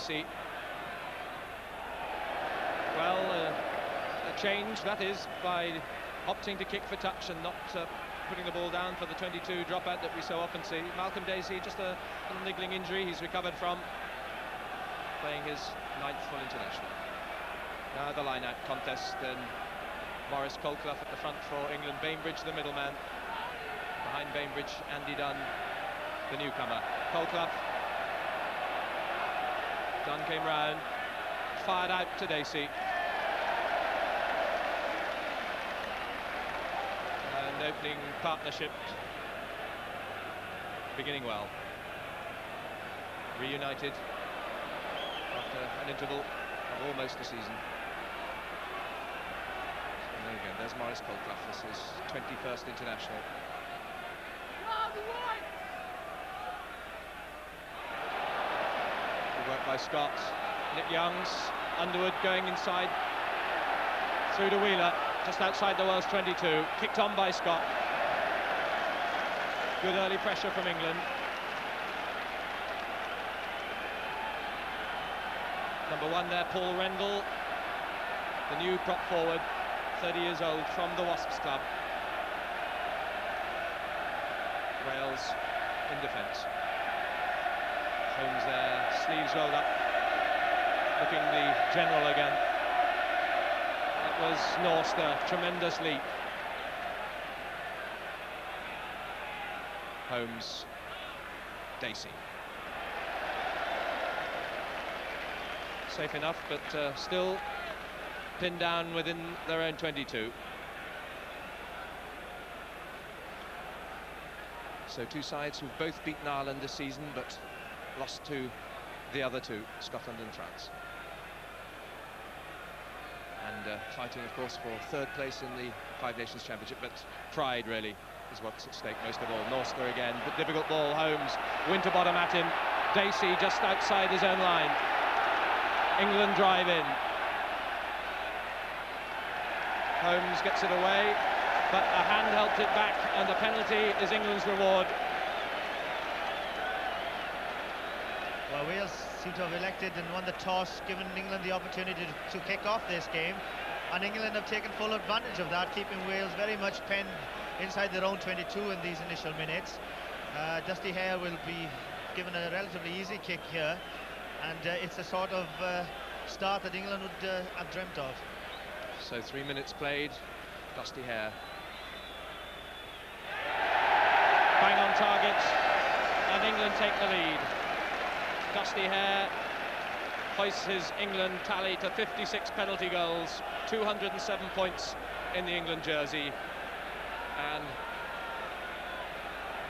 Dacey. Well, a change, that is, by opting to kick for touch and not putting the ball down for the 22 dropout that we so often see. Malcolm Dacey, just a little niggling injury he's recovered from, playing his 9th full international. Now the line-out contest, and Maurice Colclough at the front for England. Bainbridge, the middleman. Behind Bainbridge, Andy Dunn, the newcomer. Colclough. Dunn came round, fired out to Dacey. And opening partnership beginning well. Reunited after an interval of almost a season. And there you go, there's Maurice Colclough, this is 21st international. Good work by Scott. Nick Youngs, Underwood going inside, through to Wheeler, just outside the Wales 22, kicked on by Scott. Good early pressure from England. Number 1 there, Paul Rendell, the new prop forward, 30 years old, from the Wasps club. Wales in defence. Holmes there, sleeves rolled up, looking the general again. That was Norster, tremendous leap. Holmes, Dacey. Safe enough, but still pinned down within their own 22. So two sides who've both beaten Ireland this season, but lost to the other two, Scotland and France. And fighting, of course, for 3rd place in the Five Nations Championship, but pride really is what's at stake most of all. Norster again, but difficult ball. Holmes, Winterbottom at him. Dacey just outside his own line. England drive in. Holmes gets it away, but a hand helped it back, and the penalty is England's reward. Well, Wales seem to have elected and won the toss, given England the opportunity to kick off this game, and England have taken full advantage of that, keeping Wales very much penned inside their own 22 in these initial minutes. Dusty Hare will be given a relatively easy kick here, and it's the sort of start that England would have dreamt of. So 3 minutes played, Dusty Hare. Bang on target, and England take the lead. Dusty Hare hoists his England tally to 56 penalty goals, 207 points in the England jersey. And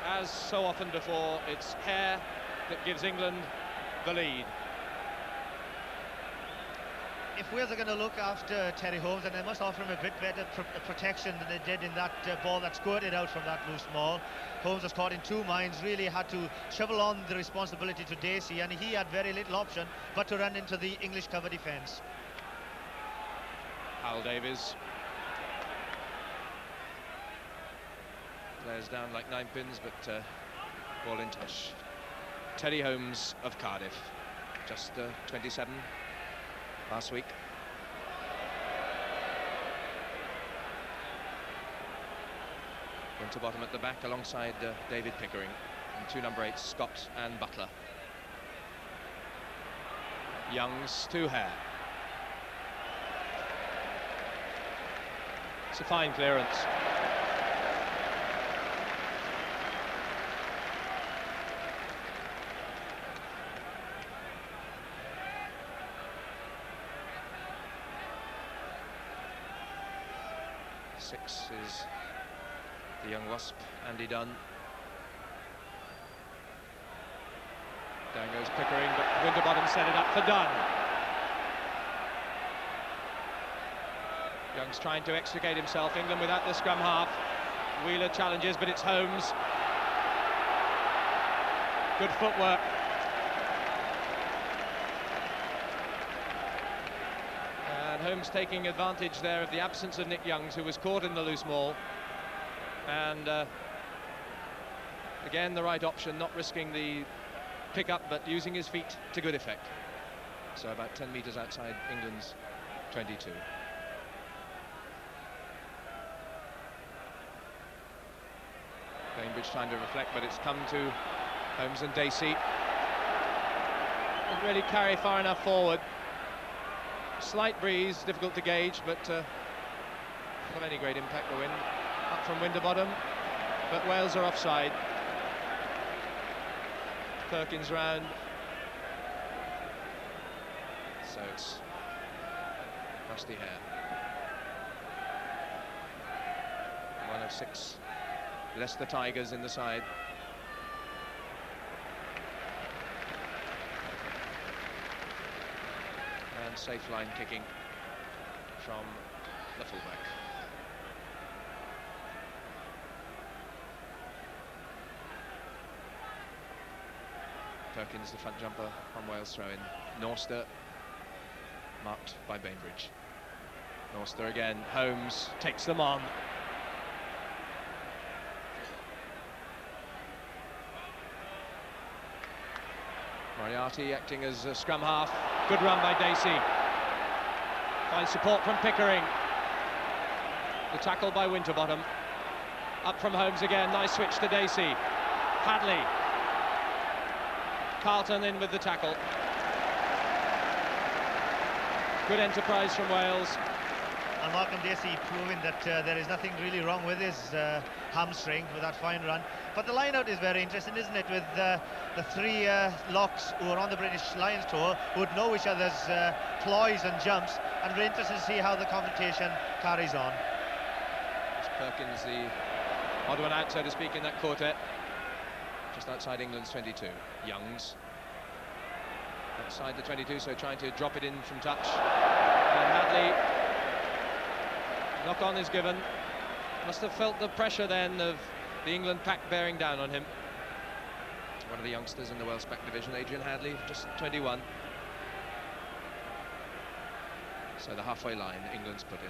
as so often before, it's Hare that gives England the lead. If Wales are going to look after Terry Holmes, then they must offer him a bit better protection than they did in that ball that squirted out from that loose maul. Holmes was caught in two minds, really had to shovel on the responsibility to Dacey, and he had very little option but to run into the English cover defence. Hal Davies. Players down like 9 pins, but ball in touch. Terry Holmes of Cardiff, just 27 last week. Winterbottom at the back alongside David Pickering, and 2 number 8s, Scott and Butler. Youngs to Hare. It's a fine clearance. Six is the young Wasp, Andy Dunn. Down goes Pickering, but Winterbottom set it up for Dunn. Young's trying to extricate himself. England without the scrum half. Wheeler challenges, but it's Holmes. Good footwork. And Holmes taking advantage there of the absence of Nick Youngs, who was caught in the loose maul. And again, the right option, not risking the pick-up, but using his feet to good effect. So about 10 metres outside England's 22. Bainbridge trying to reflect, but it's come to Holmes and Dacey. Didn't really carry far enough forward. Slight breeze, difficult to gauge, but not of any great impact. The wind up from Winterbottom, but Wales are offside. Perkins round, so it's Rusty Hare. 1 of 6 Leicester Tigers in the side. And safe line kicking from the fullback. Perkins, the front jumper on Wales throw-in. Norster marked by Bainbridge. Norster again. Holmes takes them on. Moriarty acting as a scrum half. Good run by Dacey. Finds support from Pickering. The tackle by Winterbottom. Up from Holmes again. Nice switch to Dacey. Hadley. Carlton in with the tackle. Good enterprise from Wales. And Malcolm Dacey proving that there is nothing really wrong with his hamstring with that fine run. But the line-out is very interesting, isn't it, with the 3 locks who are on the British Lions tour, who would know each other's ploys and jumps, and very interesting to see how the confrontation carries on. It's Perkins, the odd one out, so to speak, in that quartet. Just outside England's 22. Youngs outside the 22, so trying to drop it in from touch. And Hadley, knock on is given. Must have felt the pressure then of the England pack bearing down on him. One of the youngsters in the Welsh back division, Adrian Hadley, just 21. So the halfway line England's put in.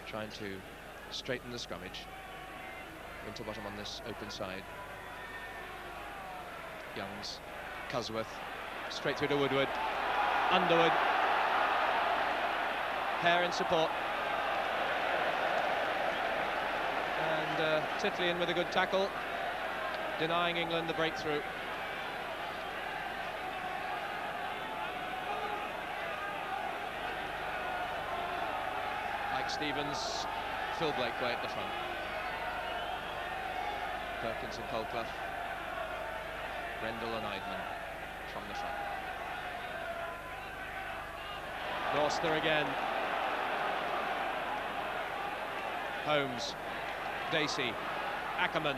Trying to straighten the scrummage. Winterbottom on this open side. Youngs, Cusworth, straight through to Woodward. Underwood. Hare in support. And Titley in with a good tackle, denying England the breakthrough. Mike Stevens, Phil Blakeway at the front. Perkins and Colclough, Rendell and Eidman from the front. Norster again. Holmes, Dacey, Ackerman,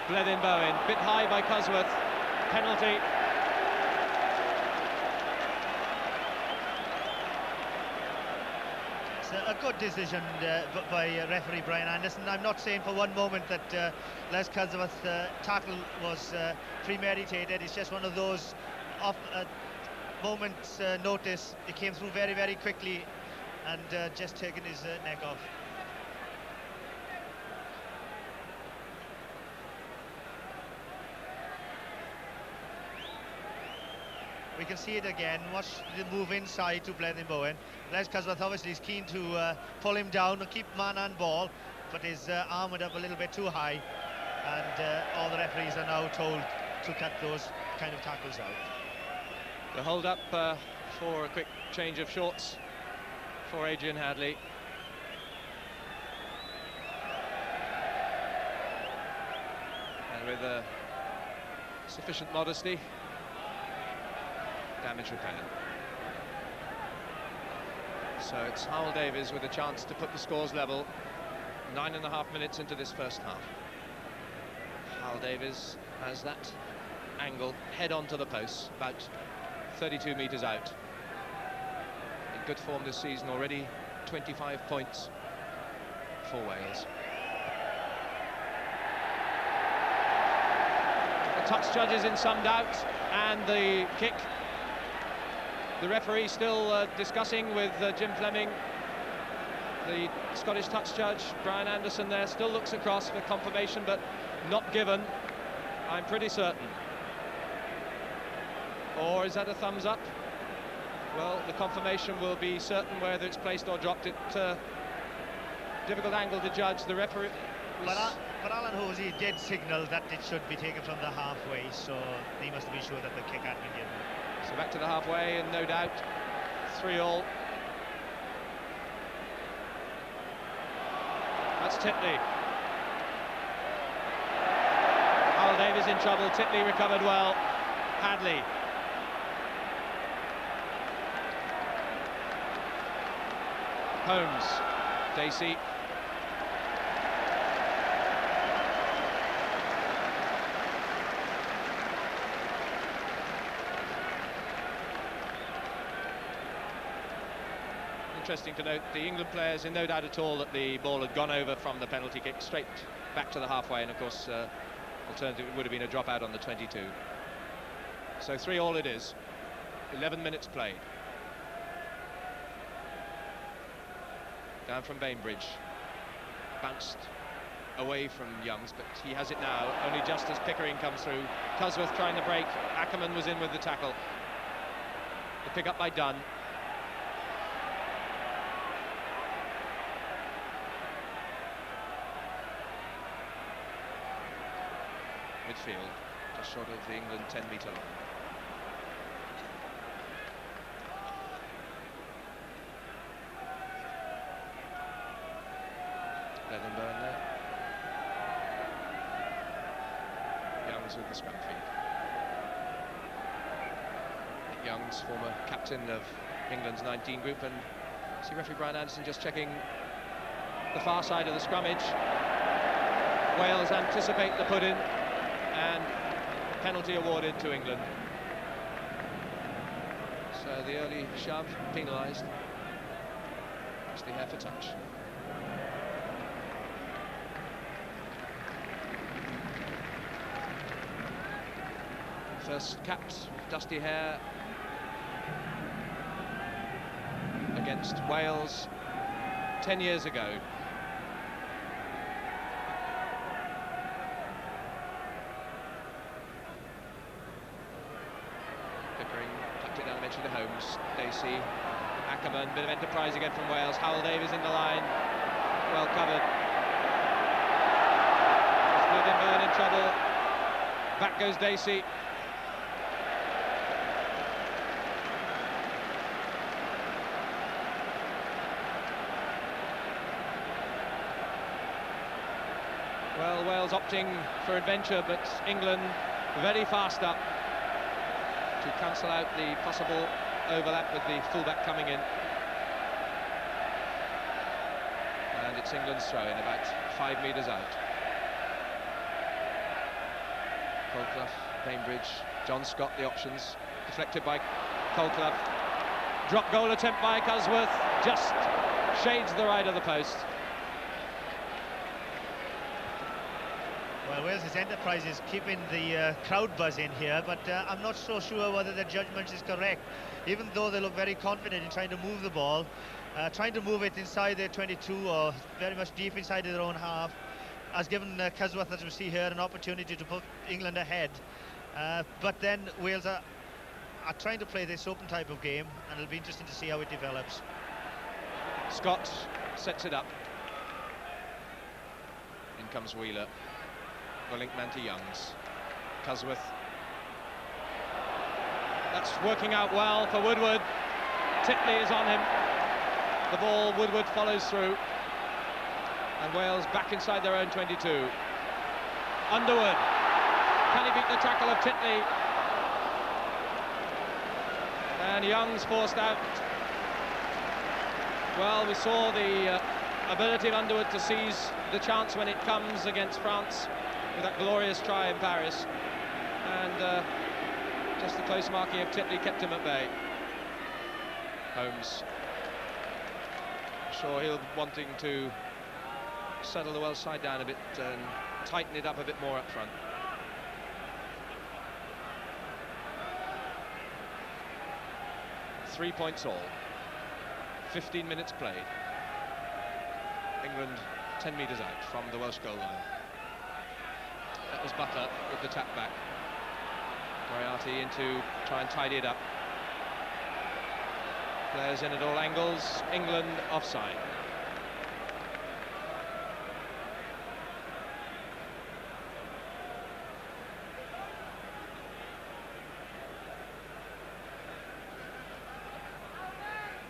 Blethin-Bowen, bit high by Cusworth, penalty. It's a good decision by referee Brian Anderson. I'm not saying for one moment that Les Cusworth's tackle was premeditated. It's just one of those moments notice. It came through very, very quickly and just taken his neck off. We can see it again. Watch the move inside to Blethin-Bowen. Les Cusworth obviously is keen to pull him down and keep man and ball, but his arm went up a little bit too high, and all the referees are now told to cut those kind of tackles out. The hold up for a quick change of shorts for Adrian Hadley. And with sufficient modesty, damage repaired. So it's Howell Davies with a chance to put the scores level 9.5 minutes into this first half. Howell Davies has that angle head on to the post, about 32 metres out. In good form this season already, 25 points for Wales. The touch judge is in some doubt, and the kick. The referee still discussing with Jim Fleming. The Scottish touch judge, Brian Anderson, there still looks across for confirmation, but not given, I'm pretty certain. Or is that a thumbs up? Well, the confirmation will be certain whether it's placed or dropped. Difficult angle to judge. The referee But Alan Hosey did signal that it should be taken from the halfway, so he must be sure that the kick had been given. So back to the halfway, and no doubt 3-all. That's Titley. Howell Davies in trouble. Titley recovered well. Hadley. Holmes. Dacey. Interesting to note, the England players in no doubt at all that the ball had gone over from the penalty kick straight back to the halfway, and of course alternatively it would have been a drop out on the 22. So 3-all it is. 11 minutes played. Down from Bainbridge, bounced away from Youngs, but he has it now, only just as Pickering comes through. Cusworth trying to break. Ackerman was in with the tackle. The pick up by Dunn. Midfield, just short of the England 10-metre line. Leatherburn there. Youngs with the scrum feed. Youngs, former captain of England's 19 group, and see referee Brian Anderson just checking the far side of the scrummage. Wales anticipate the put-in, and penalty awarded to England. So the early shove penalised. Dusty Hare for touch. First capped Dusty Hare against Wales 10 years ago. Pickering tapped it down eventually to Holmes. Dacey, Ackerman, bit of enterprise again from Wales. Howell Davies in the line, well covered. Leatherburn in trouble. Back goes Dacey. Well, Wales opting for adventure, but England very fast up to cancel out the possible overlap with the fullback coming in. And it's England's throw-in, about 5 metres out. Colclough, Bainbridge, John Scott, the options. Deflected by Colclough. Drop goal attempt by Cusworth, just shades the right of the post. Well, Wales' enterprise is keeping the crowd buzz in here, but I'm not so sure whether the judgment is correct. Even though they look very confident in trying to move the ball, trying to move it inside their 22 or very much deep inside their own half, has given Cusworth, as we see here, an opportunity to put England ahead. But then Wales are trying to play this open type of game, and it'll be interesting to see how it develops. Scott sets it up. In comes Wheeler. The link man to Youngs. Cusworth. That's working out well for Woodward. Titley is on him. The ball, Woodward follows through. And Wales back inside their own 22. Underwood. Can he beat the tackle of Titley? And Youngs forced out. Well, we saw the ability of Underwood to seize the chance when it comes against France, with that glorious try in Paris, and just the close marking of Titley kept him at bay. Holmes, sure he'll be wanting to settle the Welsh side down a bit and tighten it up a bit more up front. Three points all, 15 minutes played. England 10 metres out from the Welsh goal line. That was Butler with the tap back. Moriarty Moriarty in to try and tidy it up. Players in at all angles. England offside.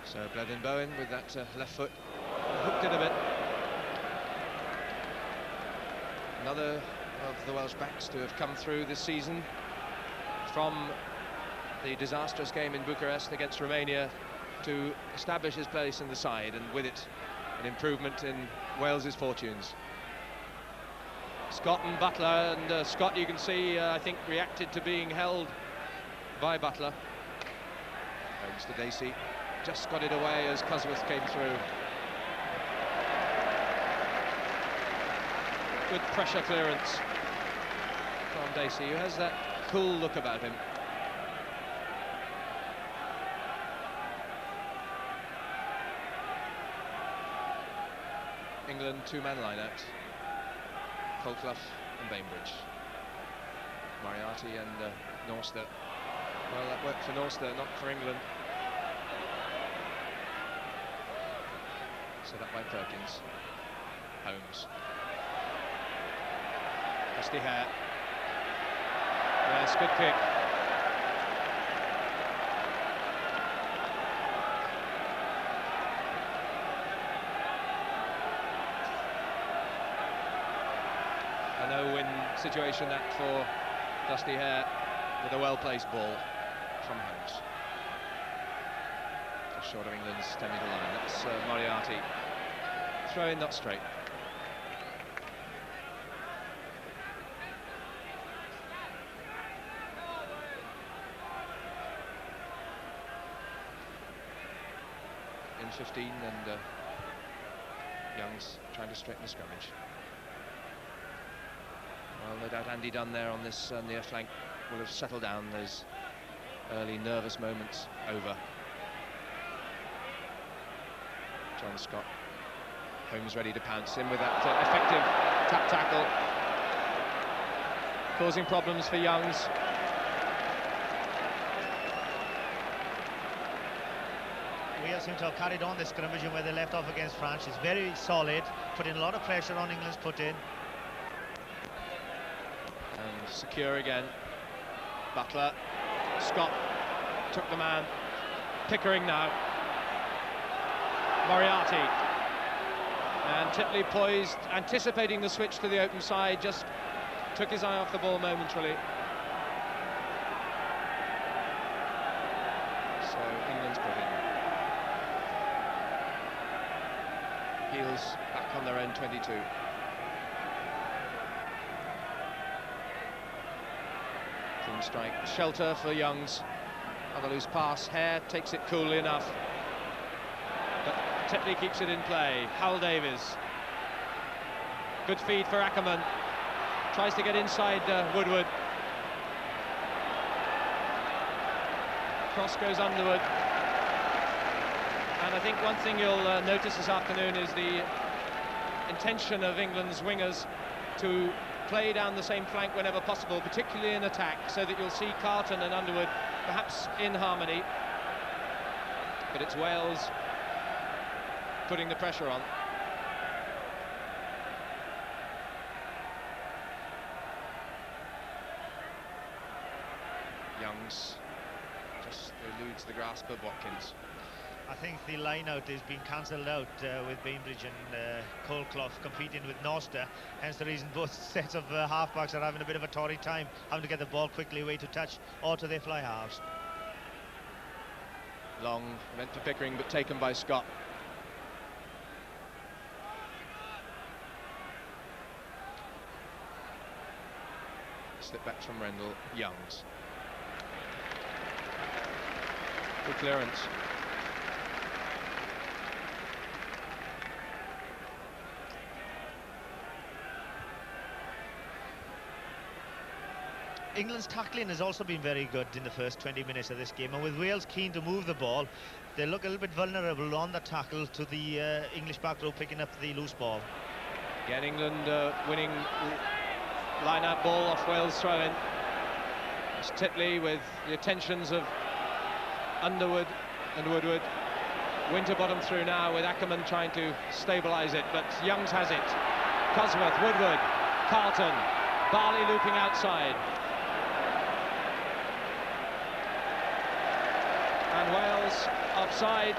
So Bleddyn Bowen with that left foot hooked it a bit. Another of the Welsh backs to have come through this season from the disastrous game in Bucharest against Romania to establish his place in the side, and with it an improvement in Wales's fortunes. Scott and Butler, and Scott, you can see, I think, reacted to being held by Butler. Holmes to Dacey, just got it away as Cosworth came through. Good pressure clearance from Dacey, who has that cool look about him. England two-man line-out. Colclough and Bainbridge. Moriarty and Norster. Well, that worked for Norster, not for England. Set up by Perkins. Holmes. Dusty Hare. Yes, good kick. A no-win situation that for Dusty Hare with a well-placed ball from Holmes. Just short of England's 10-metre line. That's Moriarty. Throw in, not straight. In 15, and Young's trying to straighten the scrummage. Well, no doubt Andy Dunn there on this near flank will have settled down those early nervous moments over. John Scott. Holmes ready to pounce in with that effective tap tackle, causing problems for Youngs. Wales seem to have carried on the scrimmage where they left off against France. It's very solid, putting a lot of pressure on England's put in. And secure again. Butler. Scott took the man. Pickering now. Moriarty. And Titley poised, anticipating the switch to the open side, just took his eye off the ball momentarily. So England's put in. Heels back on their own 22. Clean strike, shelter for Youngs. Another loose pass. Hare takes it coolly enough, but Titley keeps it in play. Hal Davies. Good feed for Ackerman. Tries to get inside Woodward. Cross goes Underwood. And I think one thing you'll notice this afternoon is the intention of England's wingers to play down the same flank whenever possible, particularly in attack, so that you'll see Carlton and Underwood perhaps in harmony. But it's Wales putting the pressure on. Youngs just eludes the grasp of Watkins. I think the line-out is being cancelled out with Bainbridge and Colclough competing with Norster. Hence the reason both sets of half-backs are having a bit of a torrid time, having to get the ball quickly away to touch or to their fly halves. Long, meant for Pickering, but taken by Scott. Slip back from Rendell. Youngs. Good clearance. England's tackling has also been very good in the first 20 minutes of this game, and with Wales keen to move the ball, they look a little bit vulnerable on the tackle to the English back row picking up the loose ball. Again, England winning line-out ball off Wales' throw-in. It's Titley with the attentions of Underwood and Woodward. Winterbottom through now with Ackerman trying to stabilise it, but Youngs has it. Cosworth, Woodward, Carlton, Barley looping outside. And Wales offside.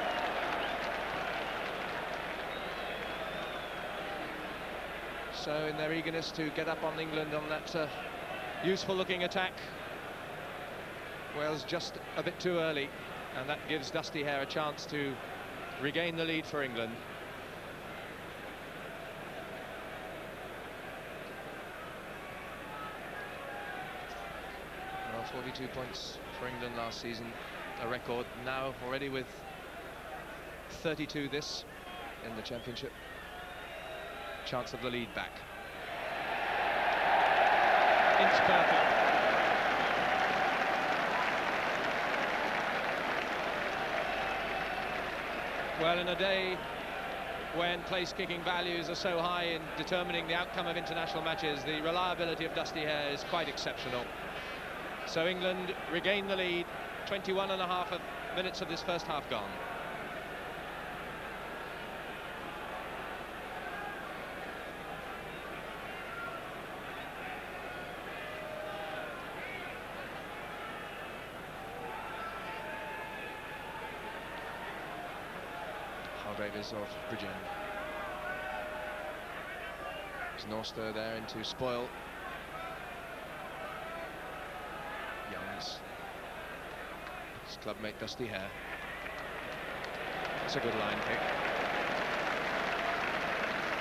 So in their eagerness to get up on England on that useful looking attack, Wales just a bit too early, and that gives Dusty Hare a chance to regain the lead for England. Well, 42 points for England last season, a record now already with 32 this in the championship. Chance of the lead back. Inch perfect. Well, in a day when place-kicking values are so high in determining the outcome of international matches, the reliability of Dusty Hare is quite exceptional. So England regain the lead, 21.5 minutes of this first half gone. Davies of Bridgend. There's Norster there into Spoil. Youngs. His clubmate Dusty Hare. It's a good line kick.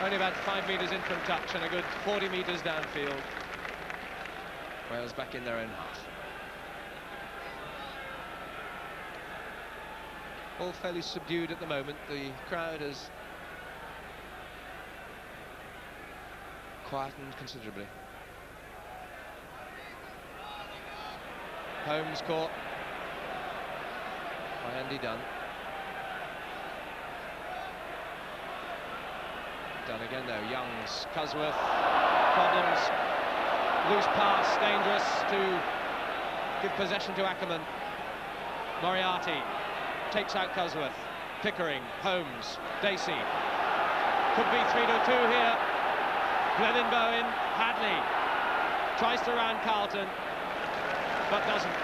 Only about 5 metres in from touch and a good 40 metres downfield. Wales back in their own half. All fairly subdued at the moment. The crowd has quietened considerably. Holmes caught by Andy Dunn. Dunn again though. Youngs, Cosworth, problems. Loose pass, dangerous to give possession to Ackerman. Moriarty takes out Cosworth, Pickering, Holmes, Dacey. Could be 3-2 here. Glennon-Bowen, Hadley tries to round Carlton, but doesn't.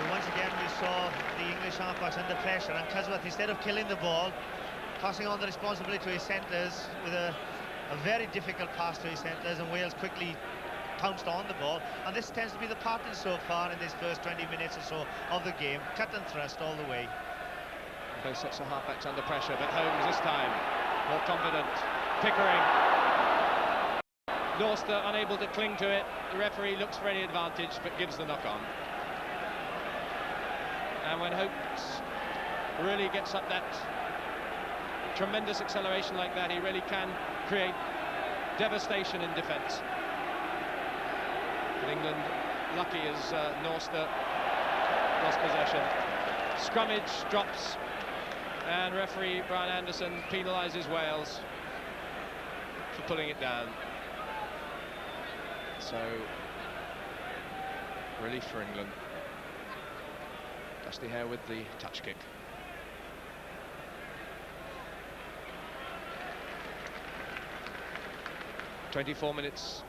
And once again we saw the English halfbacks under pressure, and Cosworth, instead of killing the ball, passing on the responsibility to his centres with a very difficult pass to his centres, and Wales quickly pounced on the ball, and this tends to be the pattern so far in this first 20 minutes or so of the game. Cut and thrust all the way. Both sets of halfbacks under pressure, but Holmes this time more confident. Pickering. Norster unable to cling to it. The referee looks for any advantage but gives the knock on. And when Holmes really gets up that tremendous acceleration like that, he really can create devastation in defence. England lucky as Norster lost possession. Scrummage drops, and referee Brian Anderson penalises Wales for pulling it down. So relief for England. Dusty Hare with the touch kick. "24 minutes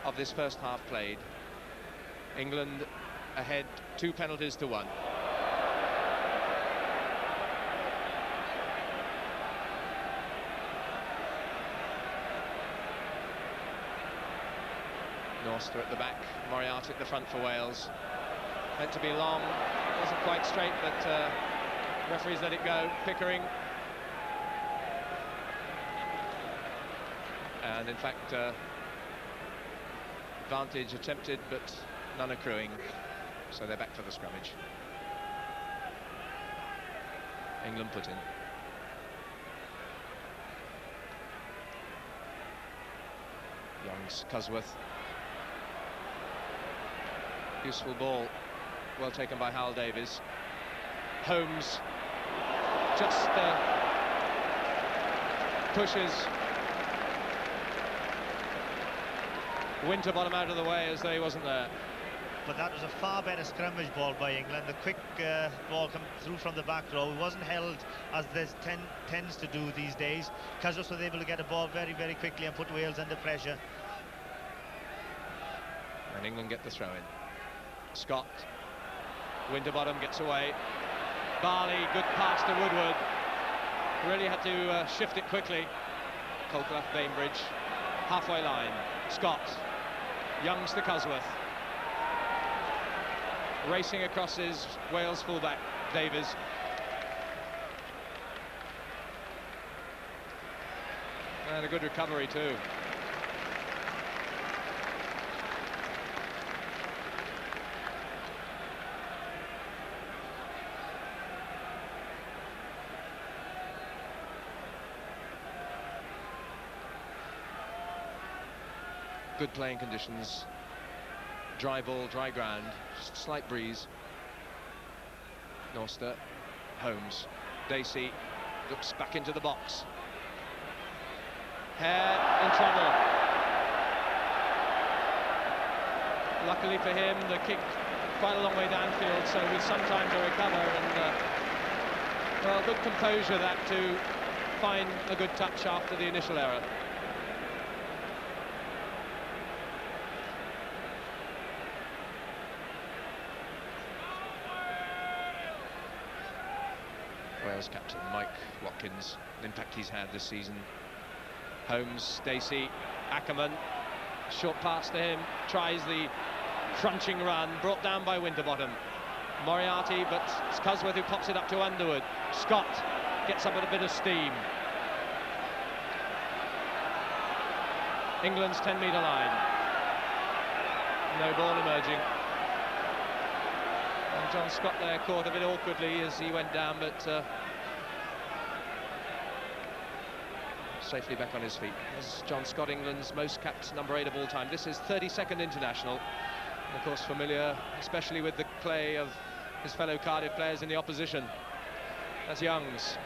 of this first half played. England ahead 2 penalties to 1. Norster at the back, Moriarty at the front for Wales. Meant to be long, wasn't quite straight, but referees let it go. Pickering. And in fact, advantage attempted, but none accruing, so they're back for the scrummage. England put in. Youngs, Cosworth. Useful ball, well taken by Hal Davies. Holmes just pushes Winterbottom out of the way as though he wasn't there. But that was a far better scrummage ball by England. The quick ball come through from the back row. It wasn't held as this tends to do these days. Cazorla was able to get a ball very, very quickly and put Wales under pressure. And England get the throw in. Scott. Winterbottom gets away. Barley, good pass to Woodward. Really had to shift it quickly. Colclough, Bainbridge, halfway line. Scott. Youngs to Cosworth. Racing across his Wales fullback, Davies. And a good recovery too. Good playing conditions. Dry ball, dry ground, slight breeze. Norster, Holmes, Dacey looks back into the box. Hare in trouble. Luckily for him, the kick quite a long way downfield, so with some time to recover, and well, good composure that to find a good touch after the initial error. Wales captain Mike Watkins, the impact he's had this season. Holmes, Dacey, Ackerman, short pass to him, tries the crunching run, brought down by Winterbottom. Moriarty, but it's Cosworth who pops it up to Underwood. Scott gets up at a bit of steam. England's 10-metre line. No ball emerging. And John Scott there caught a bit awkwardly as he went down, but safely back on his feet. As John Scott, England's most capped number 8 of all time. This is 32nd international. And of course familiar, especially with the play of his fellow Cardiff players in the opposition. That's Youngs.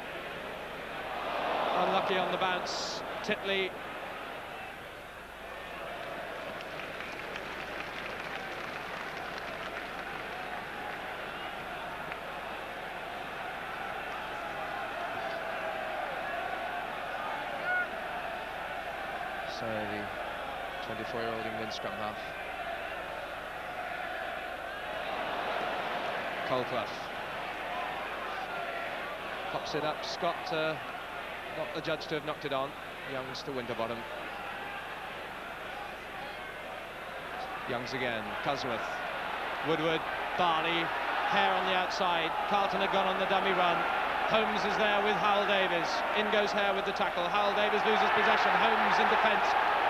Unlucky on the bounce. Titley. So the 24-year-old England scrum half. Colclough pops it up. Scott, not the judge to have knocked it on. Youngs to Winterbottom. Youngs again. Cosworth. Woodward. Barley. Hare on the outside. Carlton had gone on the dummy run. Holmes is there with Howell Davies. In goes Hare with the tackle. Howell Davies loses possession. Holmes in defence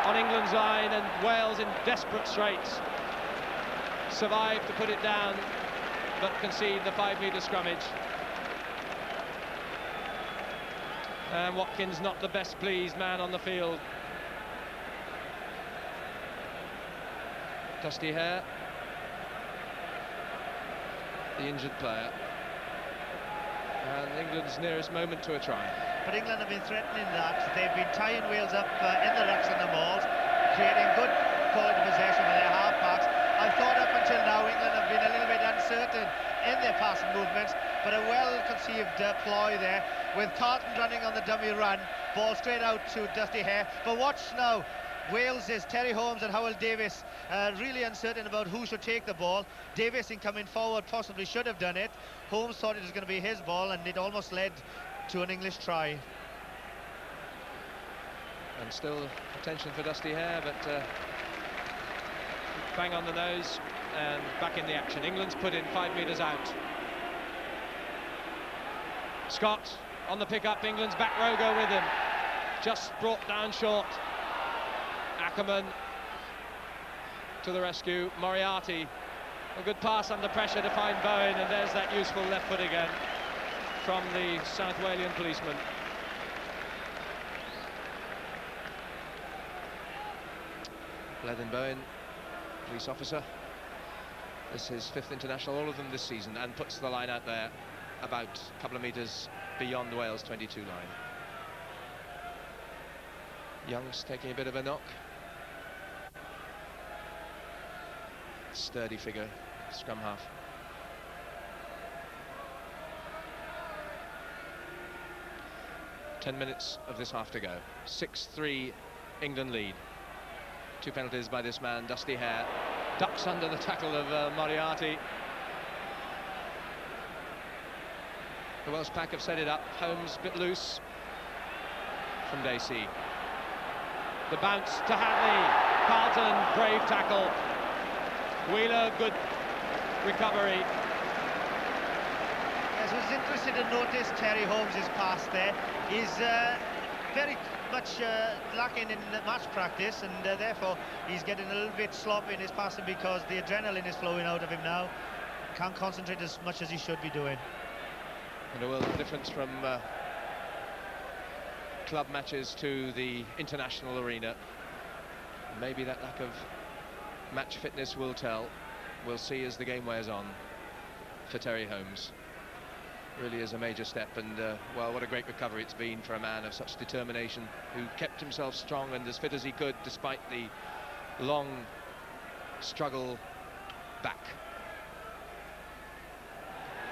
on England's line, and Wales in desperate straits. Survived to put it down, but concede the 5-metre scrummage. And Watkins not the best pleased man on the field. Dusty Hare, the injured player. And England's nearest moment to a try. But England have been threatening that. They've been tying Wales up in the rucks and the mauls, creating good quality possession with their half-backs. I thought up until now England have been a little bit uncertain in their passing movements, but a well-conceived ploy there, with Carlton running on the dummy run, ball straight out to Dusty Hare. But watch now, Wales is Terry Holmes and Howell Davies, really uncertain about who should take the ball. Davies, in coming forward, possibly should have done it. Holmes thought it was going to be his ball, and it almost led to an English try. And still attention for Dusty Hare, but bang on the nose and back in the action. England's put in 5 metres out. Scott on the pick-up. England's back row go with him. Just brought down short. Ackerman to the rescue. Moriarty, a good pass under pressure to find Bowen, and there's that useful left foot again from the South Walian policeman. Lethen Bowen, police officer. This is 5th international, all of them this season, and puts the line out there about a couple of metres beyond Wales' 22 line. Young's taking a bit of a knock. sturdy figure, scrum half. Ten minutes of this half to go. 6-3 England lead. 2 penalties by this man, Dusty Hare. Ducks under the tackle of Moriarty. The Welsh pack have set it up. Holmes a bit loose from Dacey. The bounce to Hadley. Carlton, brave tackle. Wheeler, good recovery. Yes, I was interested to notice Terry Holmes' pass there. He's very much lacking in match practice, and therefore he's getting a little bit sloppy in his passing because the adrenaline is flowing out of him now. Can't concentrate as much as he should be doing. And a world of difference from club matches to the international arena. Maybe that lack of match fitness will tell. We'll see as the game wears on for Terry Holmes. Really is a major step, and well, what a great recovery it's been for a man of such determination, who kept himself strong and as fit as he could despite the long struggle back.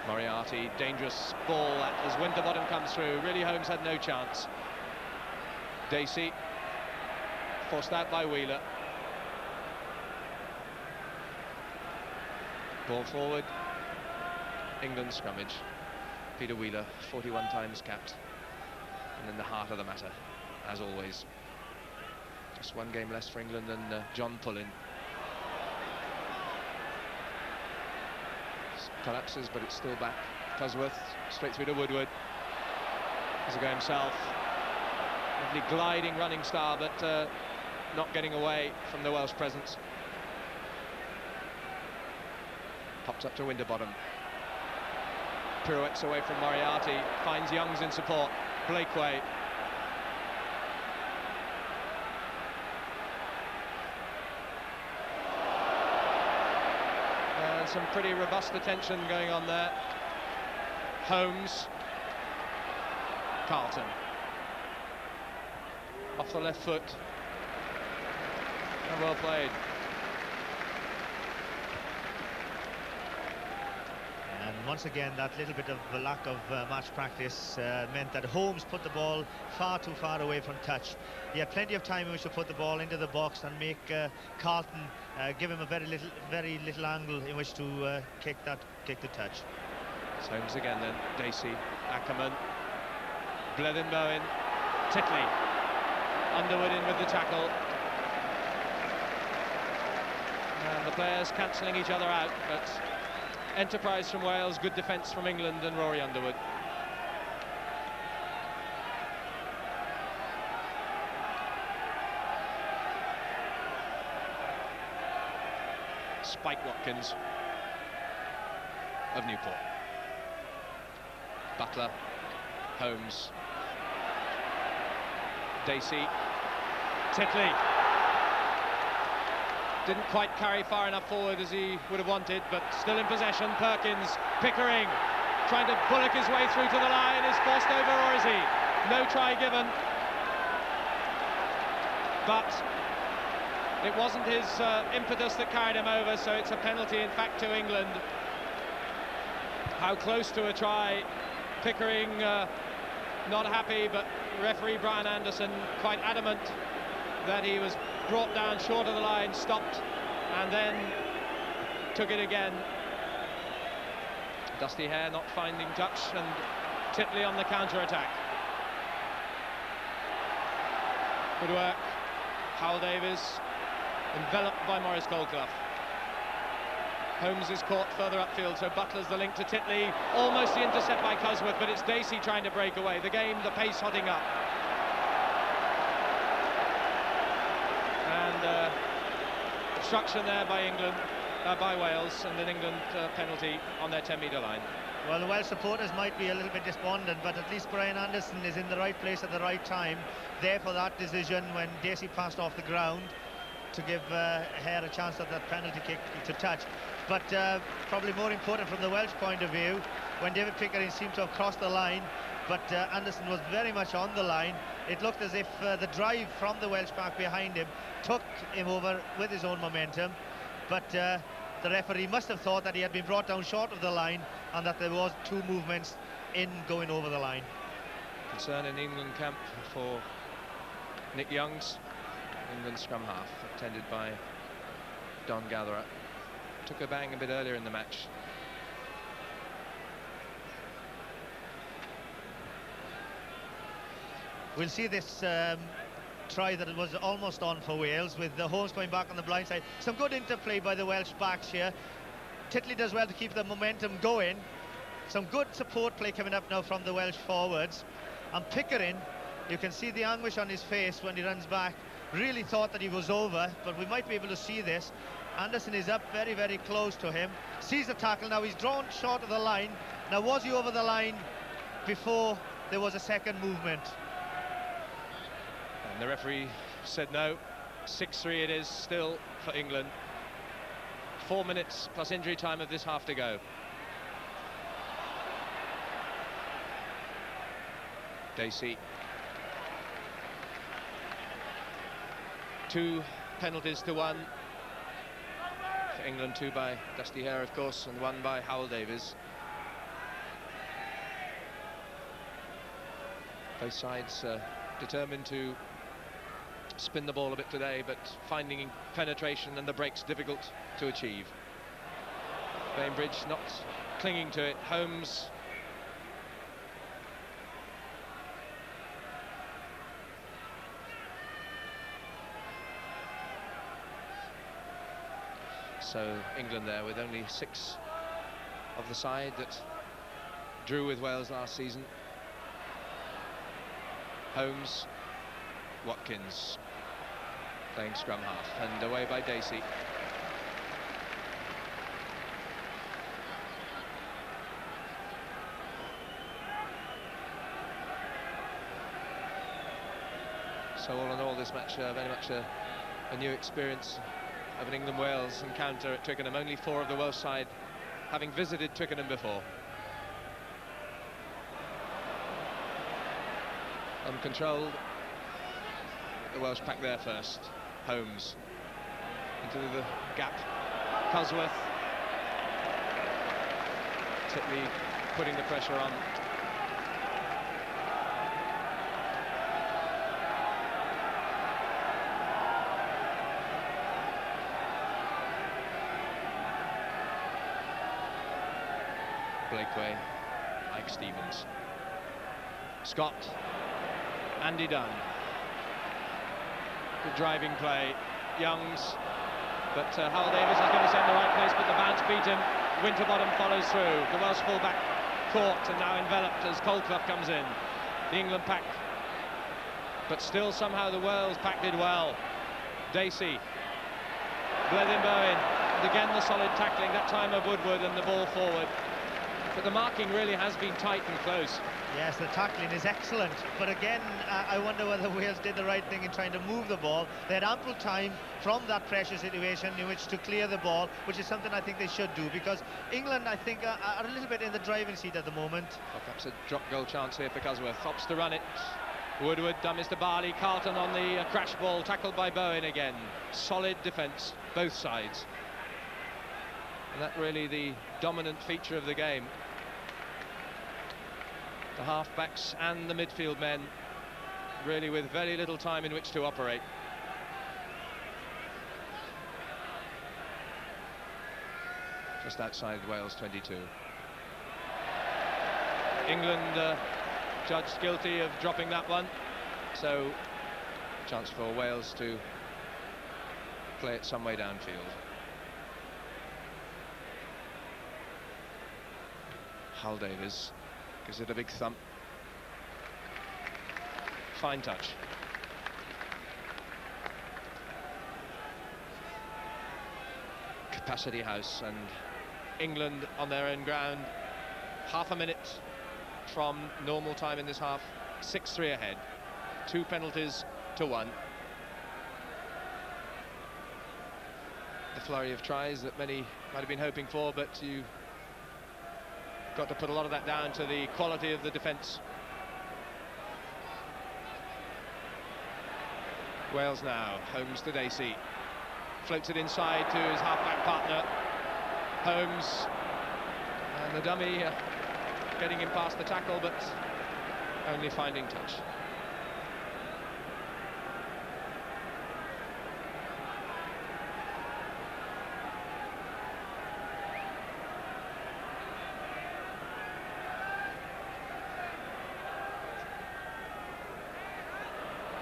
Moriarty, dangerous ball as Winterbottom comes through. Really, Holmes had no chance. Dacey, forced out by Wheeler. Ball forward. England scrummage. Peter Wheeler, 41 times capped, and in the heart of the matter, as always. Just one game less for England than John Pullen. Collapses, but it's still back. Cosworth, straight through to Woodward. Has a go himself. Lovely gliding running star, but not getting away from the Welsh presence. Pops up to Winterbottom. Pirouettes away from Moriarty, finds Youngs in support. Blakeway. And some pretty robust attention going on there. Holmes. Carlton. Off the left foot. And well played. And once again, that little bit of a lack of match practice meant that Holmes put the ball far too far away from touch. He had plenty of time in which to put the ball into the box and make Carlton give him a very little angle in which to kick the touch. It's Holmes again then. Dacey, Ackerman, Blethenbowen, Titley. Underwood in with the tackle. And the players cancelling each other out, but enterprise from Wales, good defence from England and Rory Underwood. Spike Watkins of Newport. Butler, Holmes, Dacey, Titley. Didn't quite carry far enough forward as he would have wanted, but still in possession. Perkins, Pickering, trying to bullock his way through to the line. Is forced over, or is he? No try given. But it wasn't his impetus that carried him over, so it's a penalty, in fact, to England. How close to a try. Pickering not happy, but referee Brian Anderson quite adamant that he was brought down short of the line, stopped, and then took it again. Dusty Hare not finding touch, and Titley on the counter-attack. Good work. Howell Davies enveloped by Maurice Goldclough. Holmes is caught further upfield, so Butler's the link to Titley. Almost the intercept by Cosworth, but it's Dacey trying to break away. The game, the pace hotting up. And obstruction there by England, by Wales, and an England penalty on their 10-metre line. Well, the Welsh supporters might be a little bit despondent, but at least Brian Anderson is in the right place at the right time, there for that decision when Dacey passed off the ground to give Hare a chance at that penalty kick to touch. But probably more important from the Welsh point of view, when David Pickering seemed to have crossed the line, but Anderson was very much on the line. It looked as if the drive from the Welsh pack behind him took him over with his own momentum, but the referee must have thought that he had been brought down short of the line and that there was 2 movements in going over the line. Concern in England camp for Nick Youngs, England scrum half, attended by Don Gatherer. Took a bang a bit earlier in the match. We'll see this try that it was almost on for Wales, with the Holmes going back on the blind side. Some good interplay by the Welsh backs here. Titley does well to keep the momentum going. Some good support play coming up now from the Welsh forwards. And Pickering, you can see the anguish on his face when he runs back. Really thought that he was over, but we might be able to see this. Anderson is up very, very close to him. Sees the tackle, now he's drawn short of the line. Now, was he over the line before there was a second movement? And the referee said no. 6-3 it is still for England. 4 minutes plus injury time of this half to go. Dacey. 2 penalties to 1. For England, 2 by Dusty Hare, of course, and 1 by Howell Davies. Both sides determined to spin the ball a bit today, but finding penetration and the breaks difficult to achieve. Bainbridge not clinging to it. Holmes so England there with only 6 of the side that drew with Wales last season. Holmes, Watkins playing scrum half, and away by Dacey. So all in all, this match very much a new experience of an England-Wales encounter at Twickenham. Only 4 of the Welsh side having visited Twickenham before. Uncontrolled. The Welsh pack there first. Holmes into the gap. Cosworth. Titley putting the pressure on. Blakeway, Mike Stevens, Scott, Andy Dunn. Good driving play, Youngs, but Howell Davies is going to send the right place, but the bounce beat him. Winterbottom follows through. The Welsh fullback caught and now enveloped as Colclough comes in. The England pack, but still somehow the Wales pack did well. Dacey, Blethen-Bowen, and again the solid tackling, that time of Woodward, and the ball forward. But the marking really has been tight and close. Yes, the tackling is excellent, but again, I wonder whether Wales did the right thing in trying to move the ball. They had ample time from that pressure situation in which to clear the ball, which is something I think they should do, because England, I think, are a little bit in the driving seat at the moment. Well, perhaps a drop goal chance here for Cosworth. Opts to run it. Woodward, done Mr. Barley. Carlton on the crash ball, tackled by Bowen again. Solid defence, both sides. And that really the dominant feature of the game. The half-backs and the midfield men really with very little time in which to operate. Just outside Wales 22. England judged guilty of dropping that one, so chance for Wales to play it some way downfield. Howell Davies gives it a big thump. Fine touch. Capacity House, and England on their own ground. Half a minute from normal time in this half. 6-3 ahead. 2 penalties to 1. The flurry of tries that many might have been hoping for, but you got to put a lot of that down to the quality of the defence. Wales now, Holmes to Dacey. Floats it inside to his half-back partner. Holmes and the dummy getting him past the tackle, but only finding touch.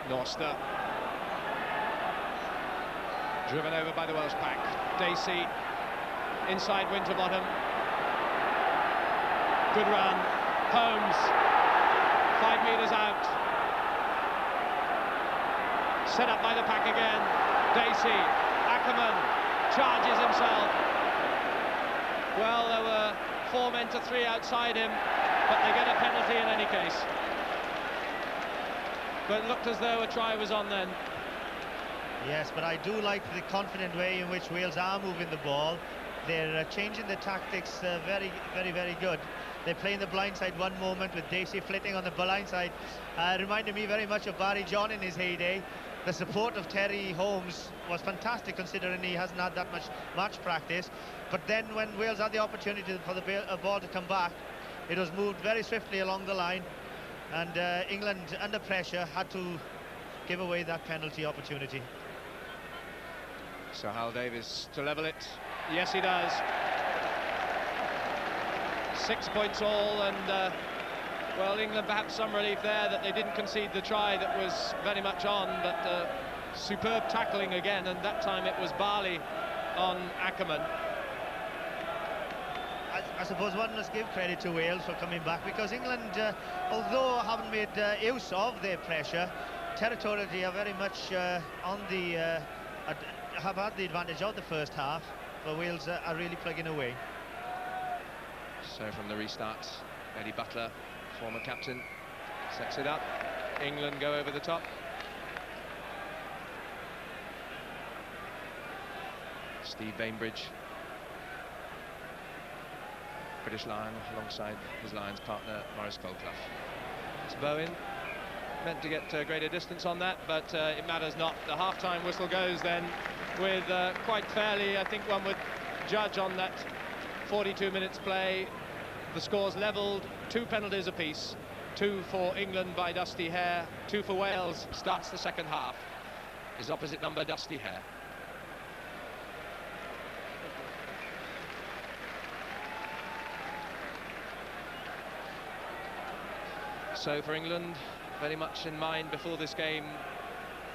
Norster. Driven over by the Welsh pack. Dacey inside Winterbottom. Good run. Holmes 5 metres out. Set up by the pack again. Dacey. Ackerman charges himself. Well, there were 4 men to 3 outside him, but they get a penalty in any case. But it looked as though a try was on then. Yes, but I do like the confident way in which Wales are moving the ball. They're changing the tactics very, very good. They're playing the blind side one moment with Dacey flitting on the blind side. Reminded me very much of Barry John in his heyday. The support of Terry Holmes was fantastic, considering he hasn't had that much practice. But then when Wales had the opportunity for the ball to come back, it was moved very swiftly along the line, and England, under pressure, had to give away that penalty opportunity. So Hal Davies to level it. Yes, he does. 6 points all, and well, England perhaps some relief there that they didn't concede the try that was very much on, but superb tackling again, and that time it was Barley on Ackerman. I suppose one must give credit to Wales for coming back, because England, although haven't made use of their pressure, territorially are very much on the have had the advantage of the first half, but Wales are really plugging away. So from the restart, Eddie Butler, former captain, sets it up. England go over the top. Steve Bainbridge, British Lion, alongside his Lions partner Maurice Colclough. It's Bowen, meant to get greater distance on that, but it matters not. The half-time whistle goes then with quite fairly, I think one would judge on that 42 minutes play. The score's levelled, 2 penalties apiece, 2 for England by Dusty Hare, 2 for Wales. Starts the second half. His opposite number, Dusty Hare. So for England, very much in mind before this game,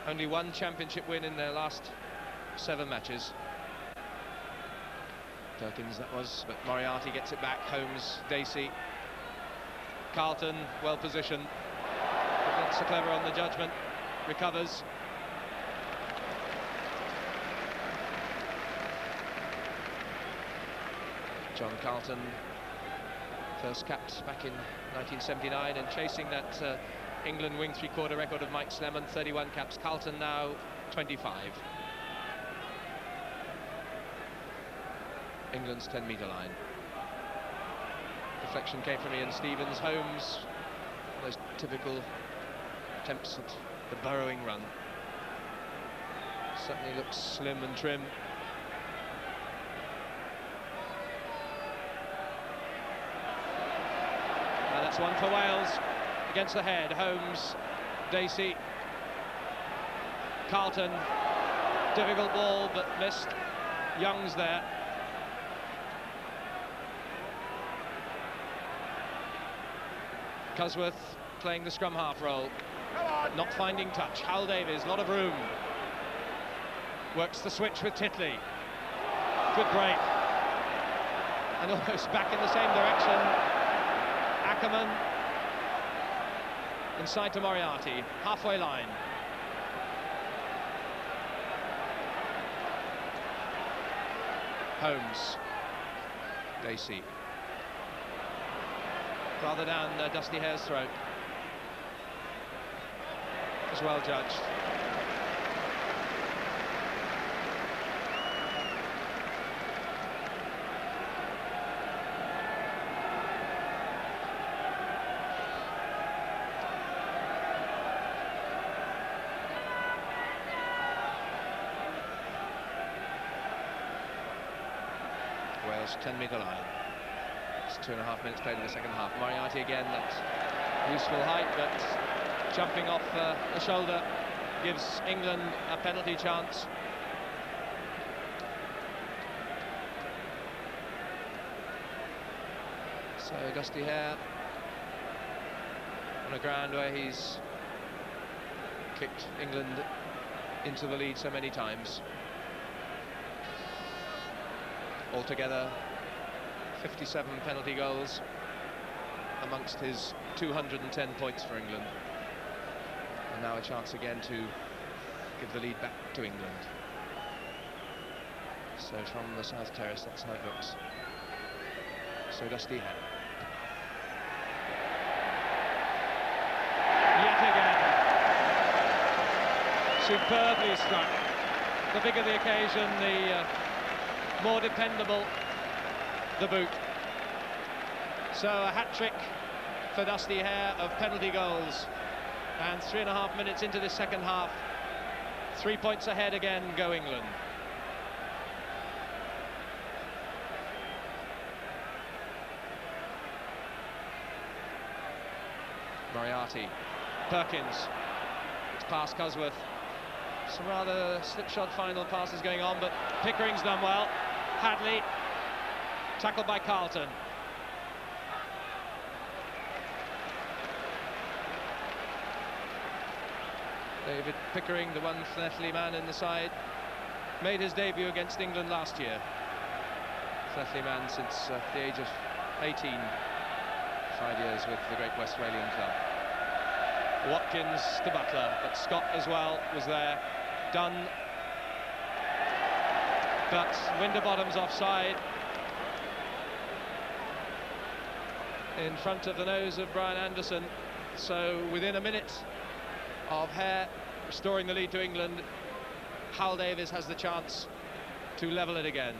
only 1 championship win in their last 7 matches. Perkins that was, but Moriarty gets it back. Holmes, Dacey, Carlton well positioned, but not so clever on the judgment. Recovers. John Carlton, first capped back in 1979 and chasing that England wing three-quarter record of Mike Slemon, 31 caps. Carlton now 25. England's 10-metre line. Deflection came from Ian Stevens. Holmes, those typical attempts at the burrowing run. Certainly looks slim and trim. Now that's one for Wales against the head. Holmes, Dacey, Carlton. Difficult ball but missed. Young's there. Cusworth playing the scrum half role, but not finding touch. Hal Davies, a lot of room. Works the switch with Titley. Good break. And almost back in the same direction. Ackerman. Inside to Moriarty, halfway line. Holmes. Dacey. Rather down Dusty Hare's throat. As well judged. Wales 10-metre line. It's 2.5 minutes played in the second half. Moriarty again, that's useful height, but jumping off the shoulder gives England a penalty chance. So Dusty Hare on a ground where he's kicked England into the lead so many times. Altogether 57 penalty goals amongst his 210 points for England. And now a chance again to give the lead back to England. So from the South Terrace, that's how it looks. So Dusty Hare. Yet again. Superbly struck. The bigger the occasion, the more dependable the boot. So a hat-trick for Dusty Hare of penalty goals. And 3.5 minutes into this second half, 3 points ahead again go England. Moriarty, Perkins, it's past Cosworth. Some rather slipshod final passes going on, but Pickering's done well. Hadley, tackled by Carlton. David Pickering, the one Flethley man in the side, made his debut against England last year. Flethley man since the age of 18. 5 years with the Great West Walian Club. Watkins to Butler, but Scott as well was there. Dunn, but Winterbottom's offside in front of the nose of Brian Anderson. So within a minute of Hare restoring the lead to England, Hal Davies has the chance to level it again.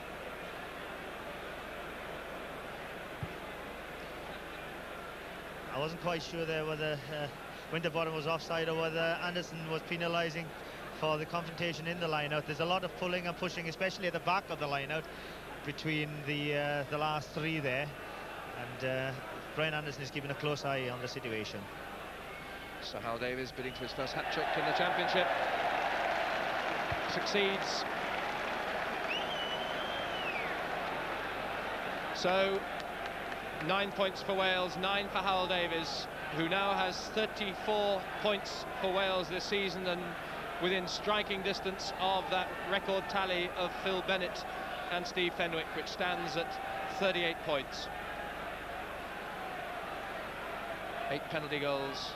I wasn't quite sure there whether Winterbottom was offside or whether Anderson was penalising for the confrontation in the line-out. There's a lot of pulling and pushing, especially at the back of the line-out, between the last three there. And Brian Anderson is keeping a close eye on the situation. So Hal Davies bidding for his first hat-trick in the championship. Succeeds. So 9 points for Wales, 9 for Hal Davies, who now has 34 points for Wales this season and within striking distance of that record tally of Phil Bennett and Steve Fenwick, which stands at 38 points. 8 penalty goals,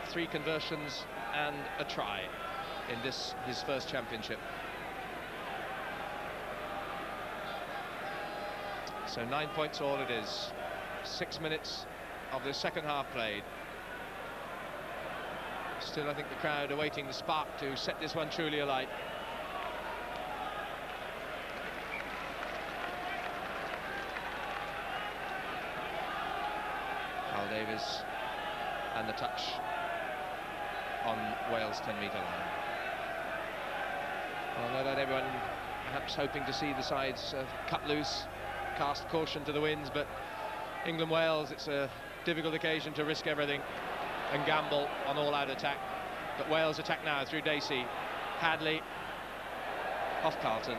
3 conversions and a try in this, his first championship. So 9 points all it is. 6 minutes of the second half played. Still, I think the crowd awaiting the spark to set this one truly alight. Hal Davies and the touch on Wales' 10-metre line. Well, no doubt everyone perhaps hoping to see the sides cut loose, cast caution to the winds, but England-Wales, it's a difficult occasion to risk everything and gamble on all-out attack. But Wales attack now through Dacey. Hadley off Carlton.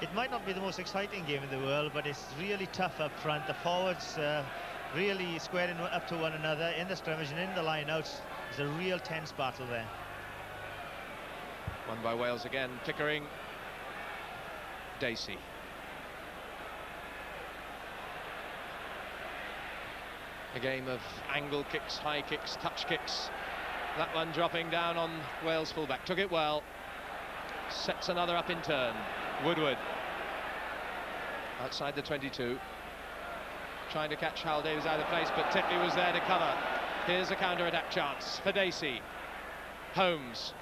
It might not be the most exciting game in the world, but it's really tough up front. The forwards really squaring up to one another in the scrimmage and in the line-outs. It's a real tense battle there. Won by Wales again. Pickering, Dacey. A game of angle kicks, high kicks, touch kicks. That one dropping down on Wales fullback. Took it well. Sets another up in turn. Woodward. Outside the 22. Trying to catch Hal Davies out of place, but Titley was there to cover. Here's a counter-attack chance for Dacey. Holmes.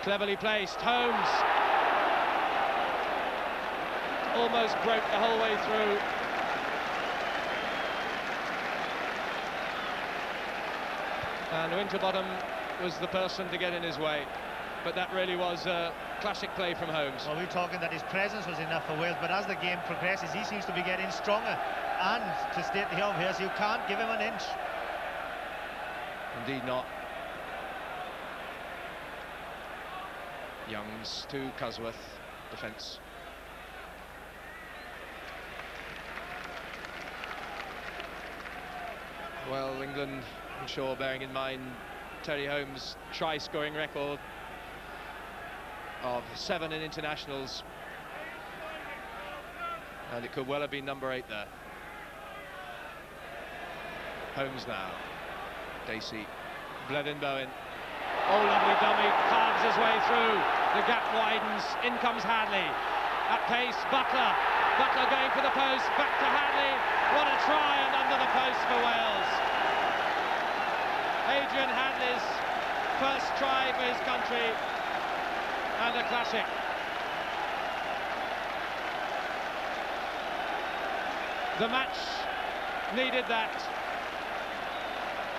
Cleverly placed. Holmes. Almost broke the whole way through. And Winterbottom was the person to get in his way. but that really was classic play from Holmes. Well, we're talking that his presence was enough for Wales, but as the game progresses, he seems to be getting stronger. And to state the obvious, you can't give him an inch. Indeed not. Youngs to Cusworth, defence. Well, England, I'm sure, bearing in mind Terry Holmes' try-scoring record of 7 in internationals, and it could well have been number 8 there. Holmes now. Dacey. Blethyn-Bowen. Oh, lovely dummy, carves his way through. The gap widens, in comes Hadley. At pace, Butler. Butler going for the post, back to Hadley. What a try, and under the post for Wales. Adrian Hadley's first try for his country, and a classic. The match needed that,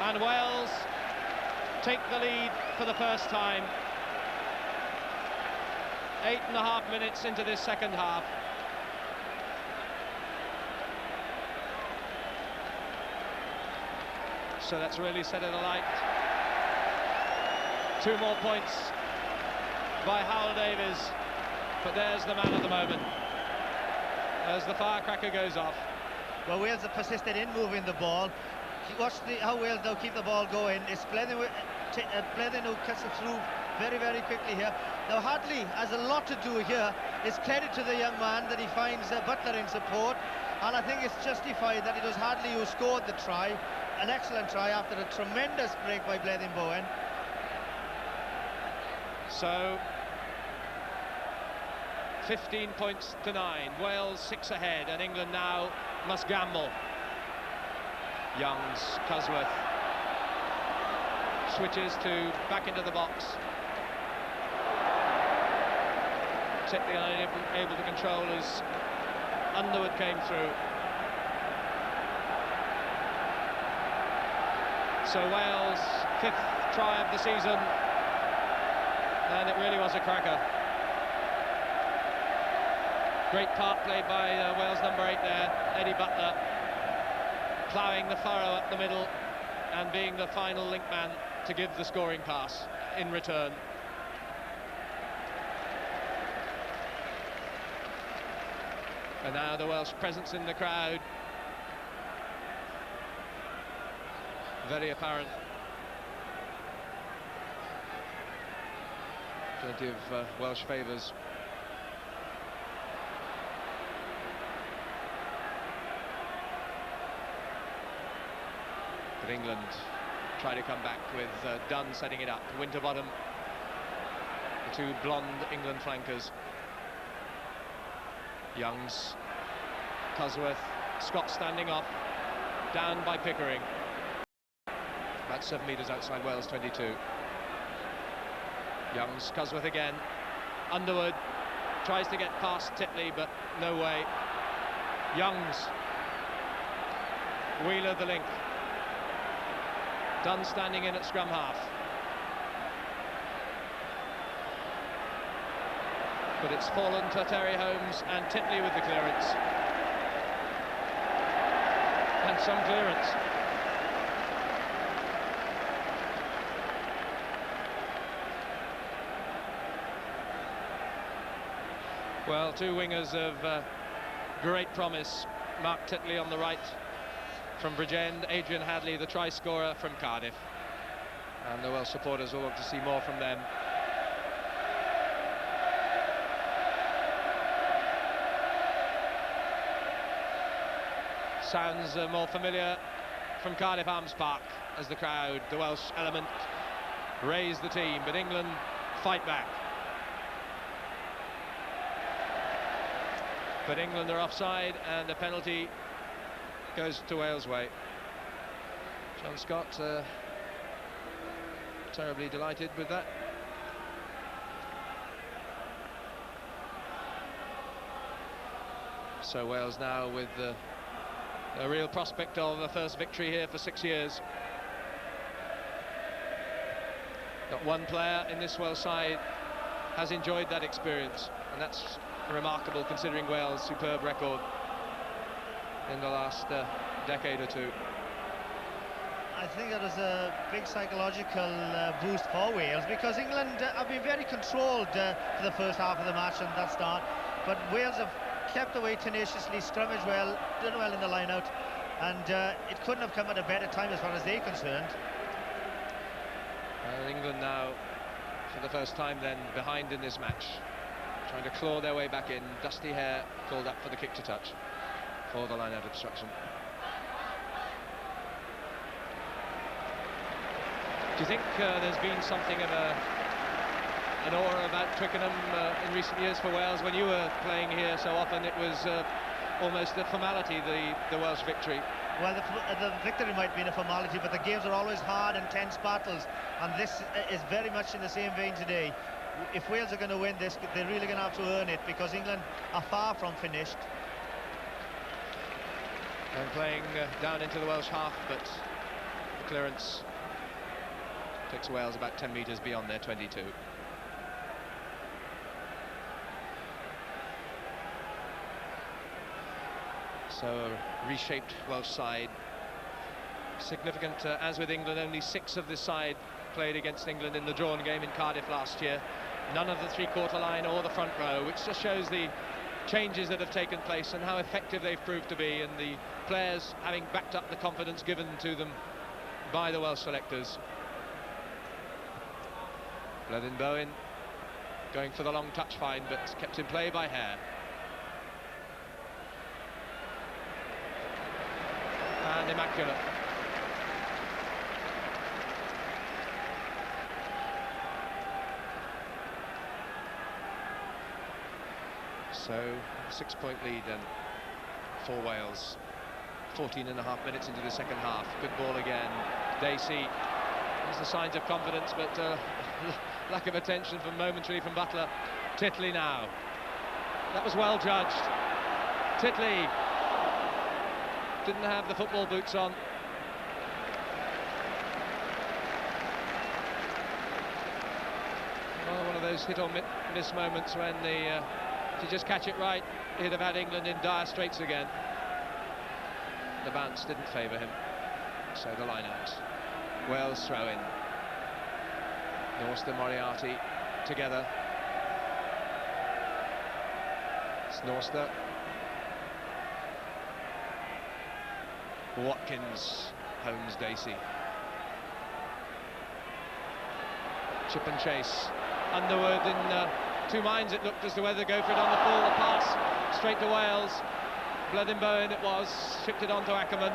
and Wales take the lead for the first time. 8.5 minutes into this second half. So that's really set it alight. 2 more points by Howell Davies, but there's the man of the moment as the firecracker goes off. Well, Wales have persisted in moving the ball. Watch how Wales now keep the ball going. It's Blethyn who cuts it through very, very quickly here. Now Hadley has a lot to do here. It's credit to the young man that he finds Butler in support, and I think it's justified that it was Hadley who scored the try. An excellent try after a tremendous break by Blethyn-Bowen. So 15 points to 9. Wales 6 ahead, and England now must gamble. Youngs, Cusworth switches to back into the box. Titley unable to control as Underwood came through. So Wales' 5th try of the season, and it really was a cracker. Great part played by Wales number 8 there, Eddie Butler, ploughing the furrow up the middle and being the final link man to give the scoring pass in return. And now the Welsh presence in the crowd, very apparent. Plenty of Welsh favours. But England try to come back with Dunn setting it up. Winterbottom, the 2 blonde England flankers. Youngs, Cusworth, Scott standing off, down by Pickering. About 7 metres outside Wales 22. Youngs, Cusworth again. Underwood tries to get past Titley, but no way. Youngs. Wheeler the link. Dunn standing in at scrum half. But it's fallen to Terry Holmes and Titley with the clearance. And some clearance. Well, 2 wingers of great promise. Mark Titley on the right from Bridgend, Adrian Hadley, the try scorer from Cardiff. And the Welsh supporters will want to see more from them. Sounds more familiar from Cardiff Arms Park as the crowd, the Welsh element, raise the team, but England fight back. But England are offside, and the penalty goes to Wales' way. John Scott terribly delighted with that. So Wales now with a real prospect of a first victory here for 6 years. Not one player in this Wales side has enjoyed that experience, and that's remarkable considering Wales' superb record in the last decade or two. I think that was a big psychological boost for Wales, because England have been very controlled for the first half of the match and that start, but Wales have kept away tenaciously, scrummaged well, done well in the line-out, and it couldn't have come at a better time as far as they're concerned. England now, for the first time then, behind in this match, trying to claw their way back in. Dusty Hare called up for the kick to touch for the line-out obstruction. Do you think there's been something of an aura about Twickenham in recent years for Wales? When you were playing here so often, it was almost a formality, the Welsh victory. Well, the victory might be a formality, but the games are always hard and tense battles, and this is very much in the same vein today. If Wales are going to win this, they're really going to have to earn it, because England are far from finished. And playing down into the Welsh half, but the clearance takes Wales about 10 metres beyond their 22. So a reshaped Welsh side. Significant, as with England, only 6 of this side played against England in the drawn game in Cardiff last year. None of the three-quarter line or the front row, which just shows the changes that have taken place and how effective they've proved to be, and the players having backed up the confidence given to them by the Welsh selectors. Blythyn-Bowen going for the long touch fine, but kept in play by Hare. And immaculate. So 6-point lead then for Wales. 14.5 minutes into the second half. Good ball again. Dacey. There's the signs of confidence, but lack of attention momentarily from Butler. Titley now. That was well judged. Titley didn't have the football boots on. Well, one of those hit or miss moments when if you just catch it right, he'd have had England in dire straits again. The bounce didn't favour him, so the line out. Wales throw in. Norster, Moriarty together. It's Norster. Watkins, Holmes, Dacey. Chip and chase. Underwood in two minds, it looked, as to whether to go for it on the full or pass straight to Wales. Blythyn-Bowen it was, shipped it on to Ackerman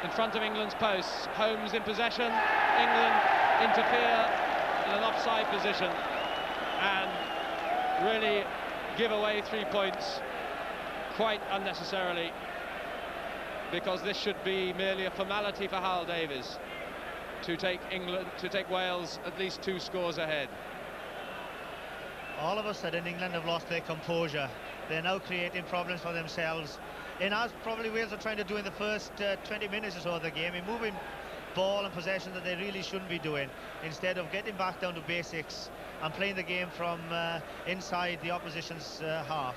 in front of England's posts. Holmes in possession. England interfere in an offside position and really give away 3 points quite unnecessarily, because this should be merely a formality for Hal Davies to take Wales at least 2 scores ahead. All of a sudden England have lost their composure. They're now creating problems for themselves, and as probably Wales are trying to do in the first 20 minutes or so of the game, in moving ball and possession that they really shouldn't be doing, instead of getting back down to basics and playing the game from inside the opposition's half.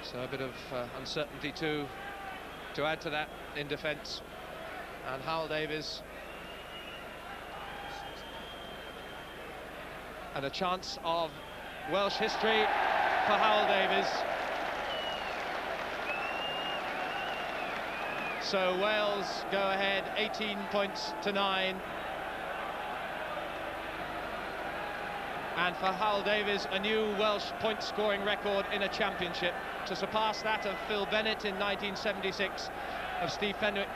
So a bit of uncertainty to add to that in defence, and Hal Davies and a chance of Welsh history for Hal Davies. So Wales go ahead 18 points to 9. And for Hal Davies, a new Welsh point scoring record in a championship, to surpass that of Phil Bennett in 1976, of Steve Fenwick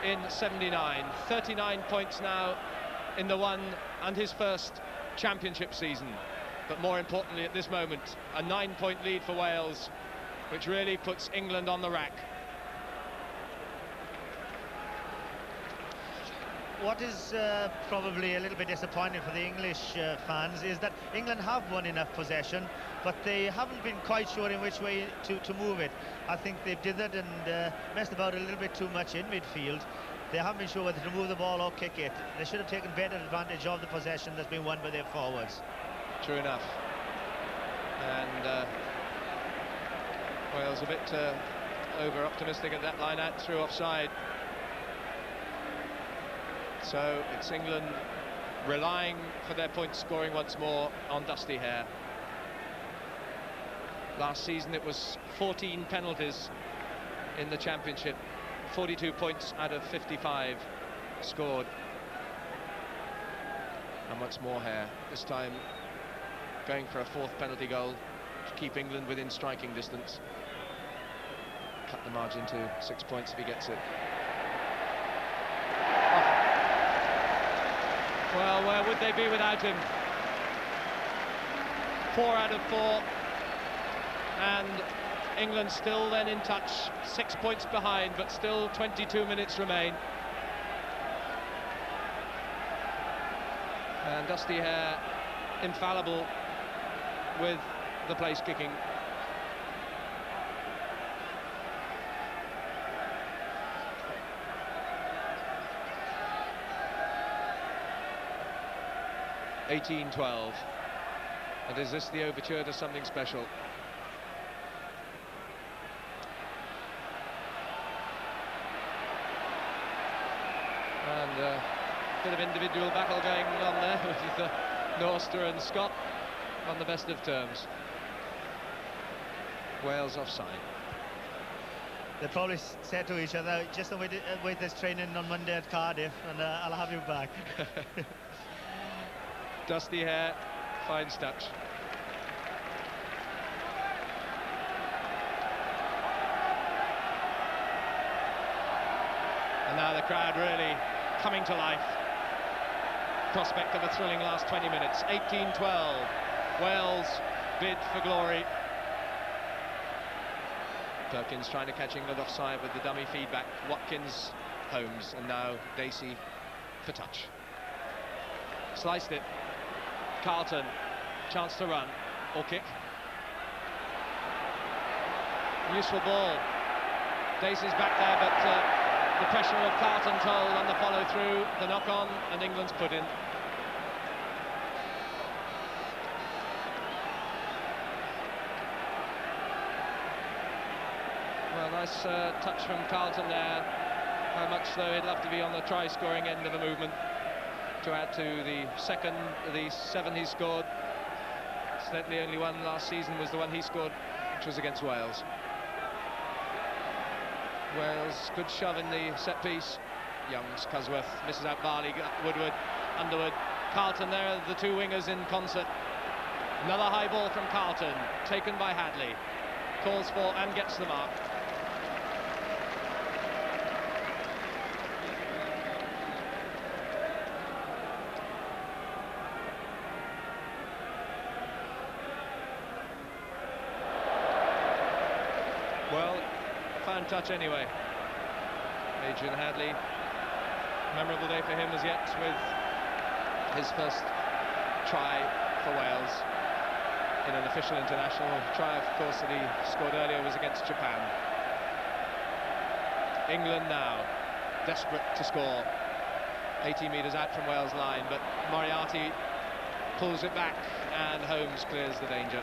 in 79. 39 points now in the one and his first championship season. But more importantly at this moment, a 9-point lead for Wales, which really puts England on the rack. What is probably a little bit disappointing for the English fans is that England have won enough possession, but they haven't been quite sure in which way to move it. I think they've dithered and messed about a little bit too much in midfield, they haven't been sure whether to move the ball or kick it. They should have taken better advantage of the possession that's been won by their forwards. True enough. And Wales a bit over-optimistic at that line out through offside. So it's England relying for their point scoring once more on Dusty Hare. Last season it was 14 penalties in the championship, 42 points out of 55 scored. And once more Hare, this time going for a fourth penalty goal to keep England within striking distance. Cut the margin to 6 points if he gets it. Well, where would they be without him? 4 out of 4. And England still then in touch, 6 points behind, but still 22 minutes remain. And Dusty Hare infallible with the place kicking. (18-12). And is this the overture to something special? And a bit of individual battle going on there with Norster and Scott on the best of terms. Wales offside. They probably said to each other, just wait this training on Monday at Cardiff and I'll have you back. Dusty Hare finds touch. And now the crowd really coming to life. Prospect of a thrilling last 20 minutes. 18-12. Wales bid for glory. Perkins trying to catch England offside with the dummy feedback. Watkins, Holmes, and now Dacey for touch. Sliced it. Carlton, chance to run or kick. Useful ball. Dacey's back there, but the pressure of Carlton told on the follow through, the knock on, and England's put in. Well, nice touch from Carlton there. How much though he'd love to be on the try scoring end of the movement to add to the 7 he scored. Certainly only one last season was the one he scored, which was against Wales. Wales, good shove in the set piece. Youngs, Cusworth, misses out Barley, Woodward, Underwood. Carlton there are the two wingers in concert. Another high ball from Carlton, taken by Hadley. Calls for and gets the mark. Well, fine touch anyway. Adrian Hadley, memorable day for him as yet with his first try for Wales in an official international. Try, of course, that he scored earlier was against Japan. England now desperate to score. 80 metres out from Wales' line, but Moriarty pulls it back and Holmes clears the danger.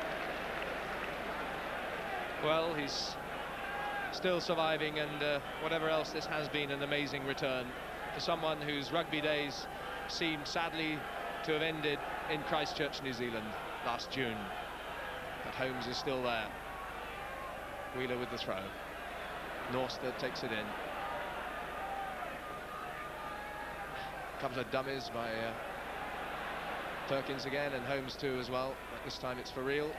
Well, he's still surviving, and whatever else, this has been an amazing return for someone whose rugby days seem sadly to have ended in Christchurch, New Zealand last June. But Holmes is still there. Wheeler with the throw. Norster takes it in. A couple of dummies by Perkins again, and Holmes too as well, but this time it's for real.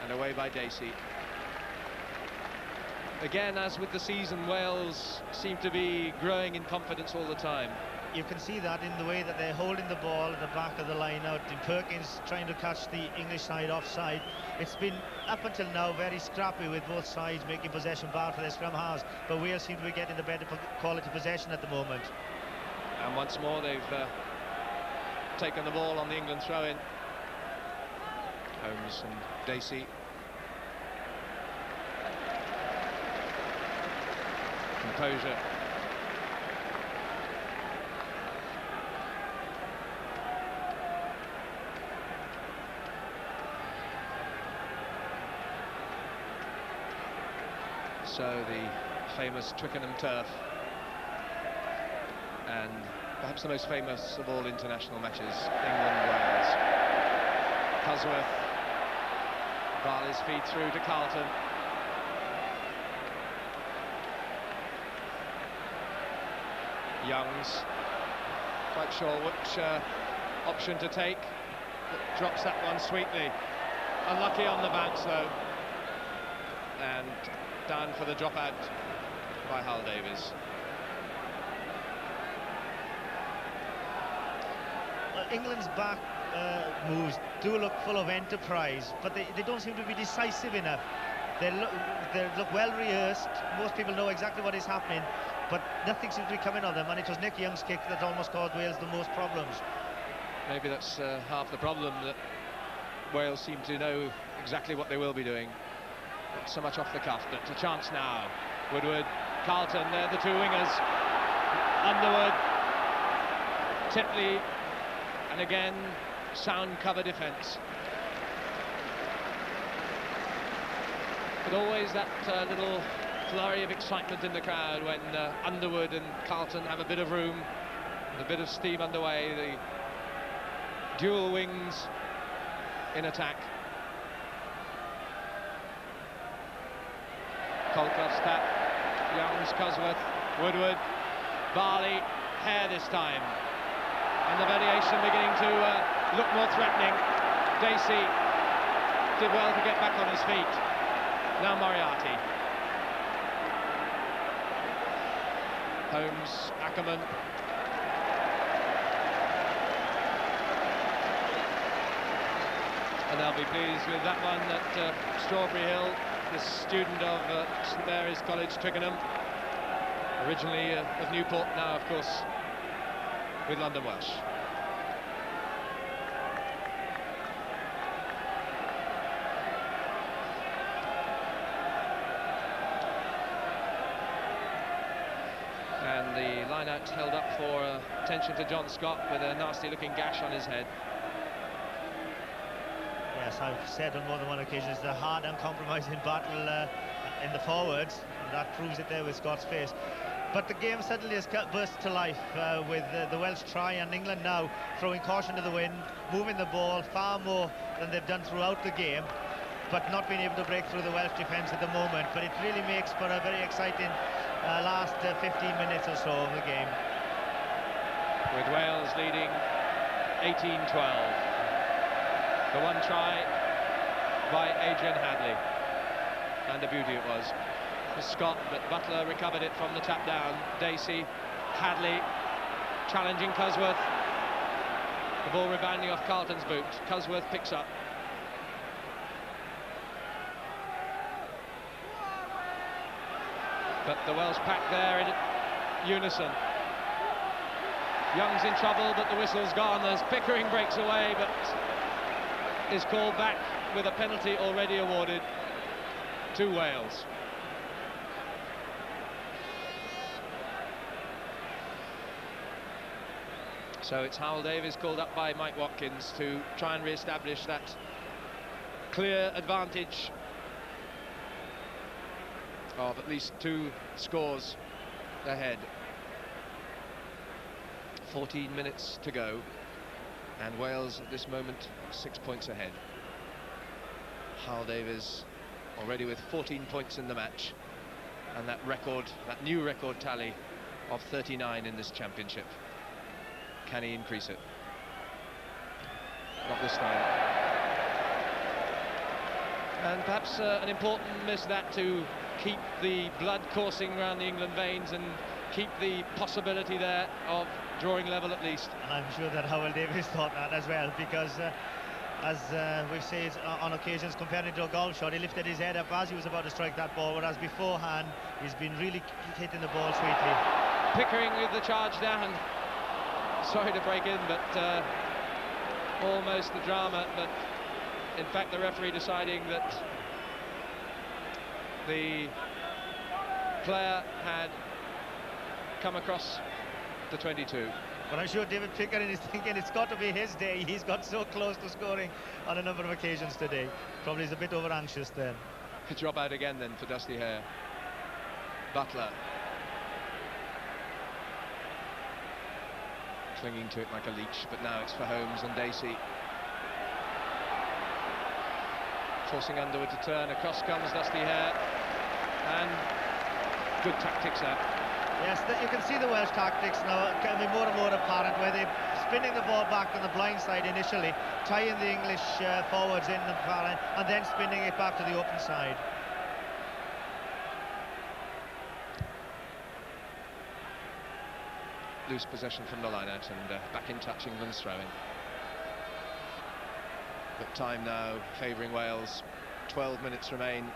And away by Dacey. Again, as with the season, Wales seem to be growing in confidence all the time. You can see that in the way that they're holding the ball at the back of the line out. And Perkins trying to catch the English side offside. It's been, up until now, very scrappy with both sides making possession bad for their scrum halves. But Wales seem to be getting the better quality possession at the moment. And once more, they've taken the ball on the England throw-in. Holmes and Dacey. Composure So the famous Twickenham turf, and perhaps the most famous of all international matches, England-Wales. Cosworth, Barley's feed through to Carlton. Youngs, quite sure which option to take, but drops that one sweetly. Unlucky on the bounce though, and down for the dropout by Hal Davies. Well, England's back moves do look full of enterprise, but they don't seem to be decisive enough. They look well rehearsed. Most people know exactly what is happening, but nothing seems to be coming on them, and it was Nick Young's kick that almost caused Wales the most problems. Maybe that's half the problem, that Wales seem to know exactly what they will be doing. Not so much off the cuff, but a chance now. Woodward, Carlton, they're the two wingers. Underwood, Tipley, and again, sound cover defence. But always that little flurry of excitement in the crowd when Underwood and Carlton have a bit of room, a bit of steam underway. The dual wings in attack. Colclought's tap, Youngs, Cosworth, Woodward, Barley, Hare this time. And the variation beginning to look more threatening. Dacey did well to get back on his feet. Now Moriarty. Holmes, Ackerman. And they'll be pleased with that one at Strawberry Hill, the student of St Mary's College, Twickenham. Originally of Newport, now of course with London Welsh. And the line-out held up for attention to John Scott with a nasty-looking gash on his head. Yes, I've said on more than one occasion, it's a hard, uncompromising battle in the forwards, and that proves it there with Scott's face. But the game suddenly has burst to life with the Welsh try, and England now throwing caution to the wind, moving the ball far more than they've done throughout the game, but not being able to break through the Welsh defence at the moment. But it really makes for a very exciting last 15 minutes or so of the game. With Wales leading 18-12. The one try by Adrian Hadley, and a beauty it was. For Scott, but Butler recovered it from the tap down. Dacey, Hadley, challenging Cosworth. The ball rebounding off Carlton's boot. Cosworth picks up. But the Welsh pack there in unison. Young's in trouble, but the whistle's gone as Pickering breaks away, but is called back with a penalty already awarded to Wales. So it's Howell Davies called up by Mike Watkins to try and re-establish that clear advantage of at least 2 scores ahead. 14 minutes to go, and Wales at this moment 6 points ahead. Howell Davies already with 14 points in the match, and that record, that new record tally of 39 in this championship. Can he increase it? Not this time. And perhaps an important miss that to keep the blood coursing around the England veins and keep the possibility there of drawing level at least. And I'm sure that Howell Davies thought that as well, because as we've said on occasions, comparing it to a golf shot, he lifted his head up as he was about to strike that ball, whereas beforehand he's been really hitting the ball sweetly. Pickering with the charge down. Sorry to break in, but almost the drama, but in fact the referee deciding that the player had come across the 22. But I'm sure David Pickering is thinking it's got to be his day. He's got so close to scoring on a number of occasions today. Probably is a bit over anxious then. Drop out again then for Dusty Hare. Butler. Clinging to it like a leech, but now it's for Holmes and Dacey. Forcing Underwood to turn. Across comes Dusty Hare. And good tactics there. Yes, you can see the Welsh tactics now becoming more and more apparent, where they're spinning the ball back on the blind side initially, tying the English forwards in the far end, and then spinning it back to the open side. Loose possession from the line-out, and back in touch, England's throw-in. But time now favouring Wales. 12 minutes remain.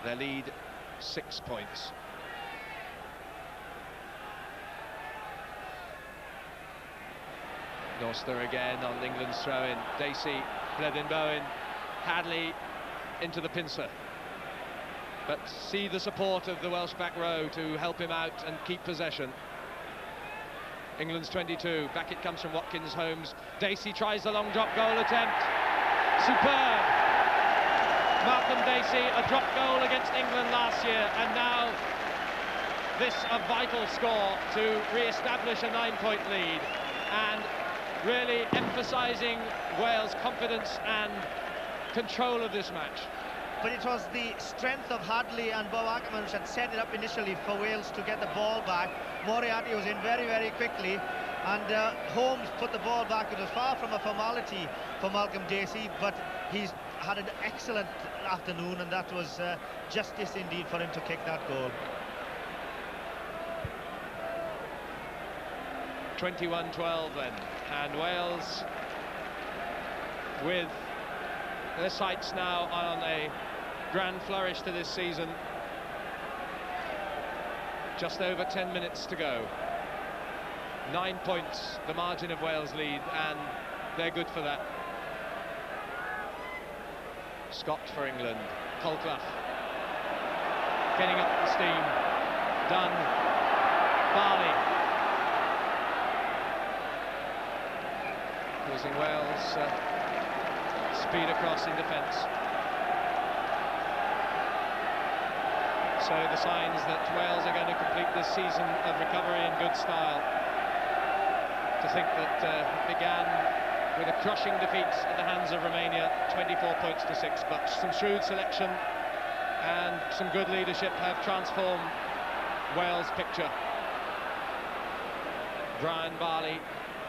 Their lead, 6 points. Norster again on England's throw-in. Dacey, Blevin-Bowen, Hadley into the pincer. But see the support of the Welsh back row to help him out and keep possession. England's 22, back it comes from Watkins, Holmes. Dacey tries the long drop goal attempt. Superb! Malcolm Dacey, a drop goal against England last year, and now this a vital score to re-establish a 9-point lead, and really emphasising Wales' confidence and control of this match. But it was the strength of Hadley and Bob Ackerman which had set it up initially for Wales to get the ball back. Moriarty was in very, very quickly, and Holmes put the ball back. It was far from a formality for Malcolm Dacey, but he's had an excellent afternoon, and that was justice indeed for him to kick that goal. 21-12 then, and Wales with their sights now on a grand flourish to this season. Just over 10 minutes to go. 9 points, the margin of Wales' lead, and they're good for that. Scott for England, Colclough getting up the steam, Dunn, Barley. Causing Wales speed across in defence. So the signs that Wales are going to complete this season of recovery in good style. To think that it began with a crushing defeat at the hands of Romania, 24 points to 6, but some shrewd selection and some good leadership have transformed Wales' picture. Brian Barley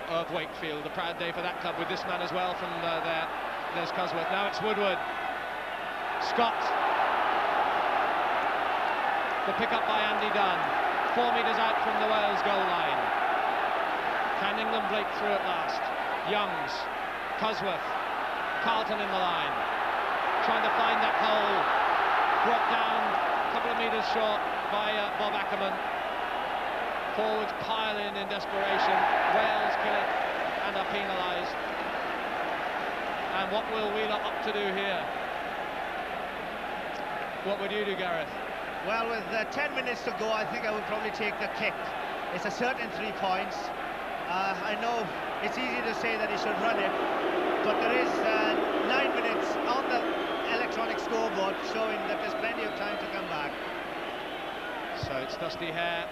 of Wakefield, a proud day for that club with this man as well from there. There's Cosworth, now it's Woodward. Scott. The pick-up by Andy Dunn. 4 metres out from the Wales goal line. Can England break through at last? Youngs, Cosworth, Carlton in the line. Trying to find that hole. Brought down a couple of metres short by Bob Ackerman. Forwards pile in desperation. Wales kill it and are penalised. And what will Wheeler opt to do here? What would you do, Gareth? Well, with 10 minutes to go, I think I would probably take the kick. It's a certain 3 points. I know it's easy to say that he should run it, but there is 9 minutes on the electronic scoreboard showing that there's plenty of time to come back. So it's Dusty Hare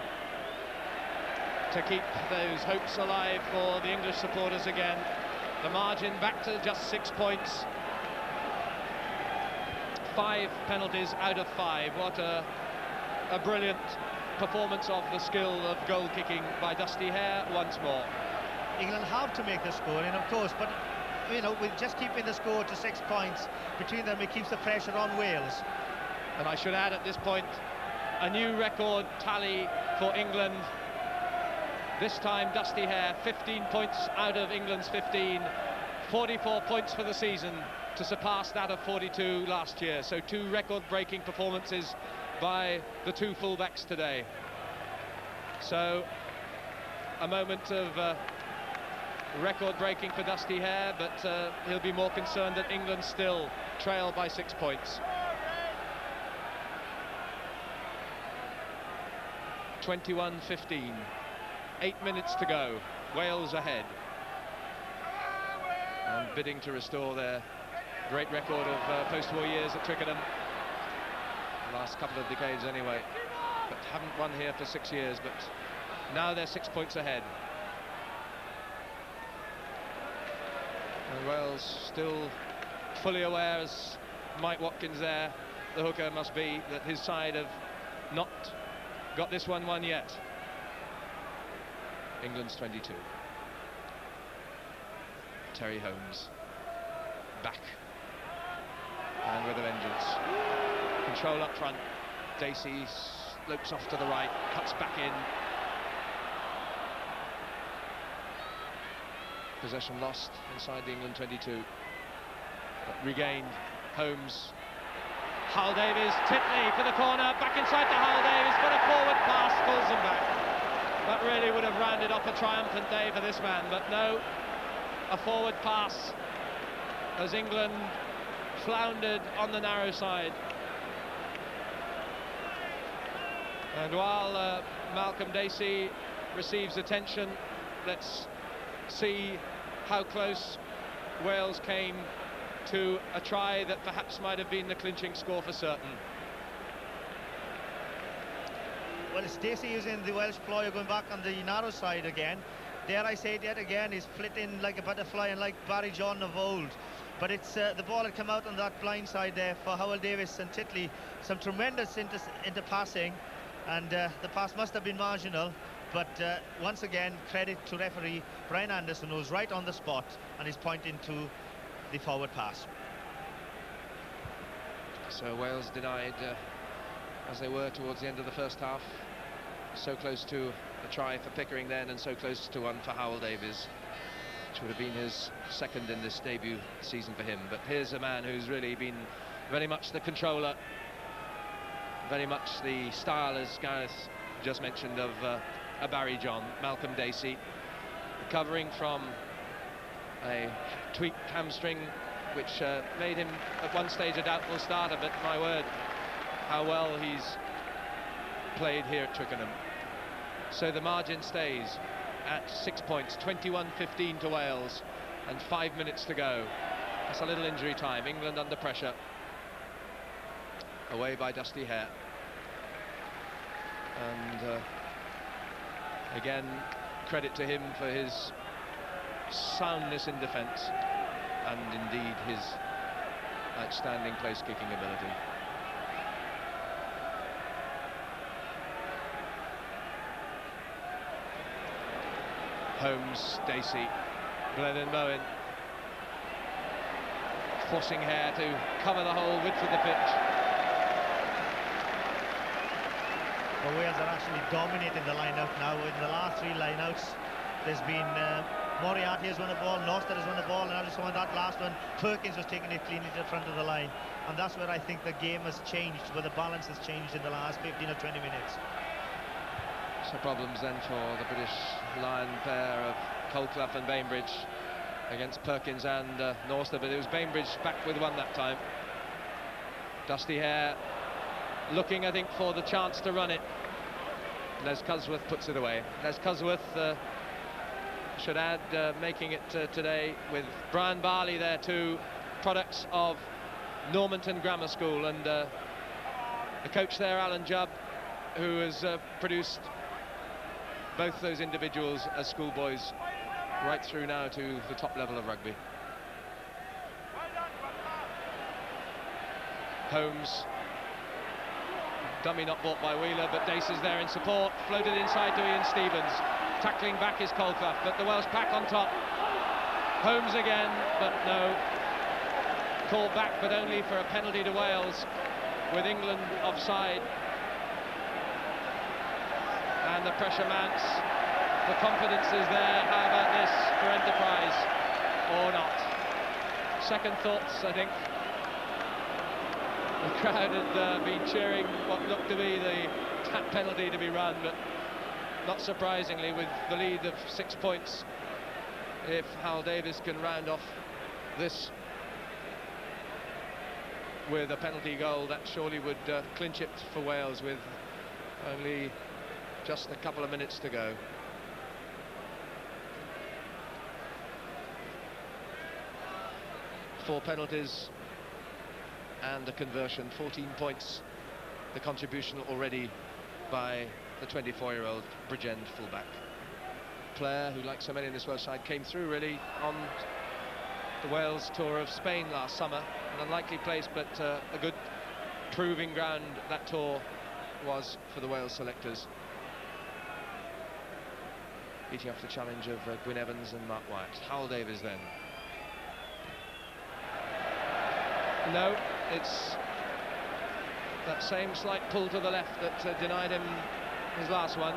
to keep those hopes alive for the English supporters again. The margin back to just 6 points. 5 penalties out of 5. What a brilliant performance of the skill of goal kicking by Dusty Hare once more. England have to make the score, and of course, but you know, with just keeping the score to 6 points between them, it keeps the pressure on Wales. And I should add at this point, a new record tally for England. This time Dusty Hare, 15 points out of England's 15, 44 points for the season to surpass that of 42 last year. So 2 record-breaking performances by the 2 fullbacks today. So a moment of record-breaking for Dusty Hare, but he'll be more concerned that England still trail by 6 points. 21-15. 8 minutes to go. Wales ahead. And bidding to restore their great record of post-war years at Twickenham. The last couple of decades anyway. but haven't won here for 6 years, but now they're 6 points ahead. And Wales still fully aware, as Mike Watkins there, the hooker must be, that his side have not got this one won yet. England's 22. Terry Holmes back and with a vengeance. Control up front. Dacey slopes off to the right, cuts back in. Possession lost inside the England 22, but regained. Holmes, Hull Davies, Titley for the corner, back inside to Hull Davies, but a forward pass pulls them back. That really would have rounded off a triumphant day for this man, but no, a forward pass as England floundered on the narrow side. And while Malcolm Dacey receives attention, let's see how close Wales came to a try that perhaps might have been the clinching score for certain. Well, it's Dacey using the Welsh ploy, going back on the narrow side again. Dare I say it yet again, he's flitting like a butterfly and like Barry John of old. But it's the ball had come out on that blind side there for Howell Davies and Titley. Some tremendous into passing, and the pass must have been marginal. But once again, credit to referee Brian Anderson, who's right on the spot and is pointing to the forward pass. So Wales denied, as they were towards the end of the first half. So close to a try for Pickering then, and so close to one for Howell Davies, which would have been his second in this debut season for him. But here's a man who's really been very much the controller, very much the style, as Gareth just mentioned, of a Barry John. Malcolm Dacey recovering from a tweaked hamstring, which made him at one stage a doubtful starter, but my word, how well he's played here at Twickenham. So the margin stays at 6 points, 21-15 to Wales, and 5 minutes to go. That's a little injury time. England under pressure. Away by Dusty Hare. And again, credit to him for his soundness in defence, and indeed his outstanding place-kicking ability. Holmes, Dacey, Glennon-Bowen forcing Hare to cover the whole width of the pitch. Well, Wales are actually dominating the line-out now. In the last three line-outs, there's been Moriarty has won a ball, Norster has won a ball, and I just saw that last one, Perkins was taking it cleanly to the front of the line. And that's where I think the game has changed, where the balance has changed in the last 15 or 20 minutes. So problems then for the British Lion pair of Colclough and Bainbridge against Perkins and Norster, but it was Bainbridge back with one that time. Dusty Hare looking, I think, for the chance to run it. Les Cusworth puts it away. Les Cusworth, should add, making it today with Brian Barley there too, products of Normanton Grammar School, and the coach there, Alan Jubb, who has produced both those individuals as schoolboys right through now to the top level of rugby. Holmes, dummy not bought by Wheeler, but Dacey's there in support, floated inside to Ian Stevens. Tackling back is Colclough, but the Welsh pack on top. Holmes again, but no. Called back, but only for a penalty to Wales, with England offside. And the pressure mounts. The confidence is there. How about this for Enterprise? Or not? Second thoughts, I think. The crowd had been cheering what looked to be the tap penalty to be run, but not surprisingly, with the lead of 6 points, if Hal Davies can round off this with a penalty goal, that surely would clinch it for Wales with only just a couple of minutes to go. Four penalties and a conversion, 14 points, the contribution already by the 24-year-old Bridgend fullback. Player who, like so many in this Welsh side, came through really on the Wales tour of Spain last summer. An unlikely place, but a good proving ground that tour was for the Wales selectors. Beating off the challenge of Gwyn Evans and Mark Wyatt. Howell Davies then. No, it's that same slight pull to the left that denied him his last one.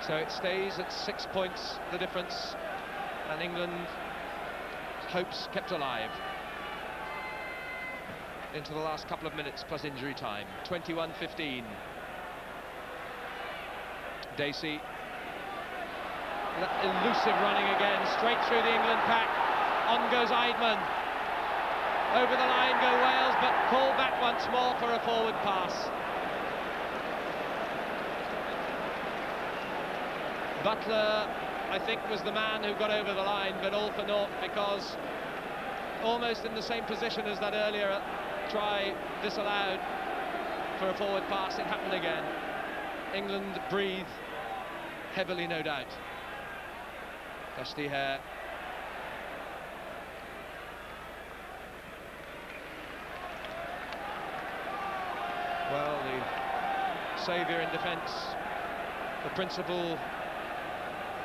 So it stays at 6 points, the difference, and England hopes kept alive into the last couple of minutes plus injury time. 21-15. Dacey, elusive running again, straight through the England pack. On goes Eidman. Over the line go Wales, but called back once more for a forward pass. Butler, I think, was the man who got over the line, but all for naught, because almost in the same position as that earlier try disallowed for a forward pass, it happened again. England breathe heavily, no doubt. Dusty Hare. Well, the saviour in defence, the principal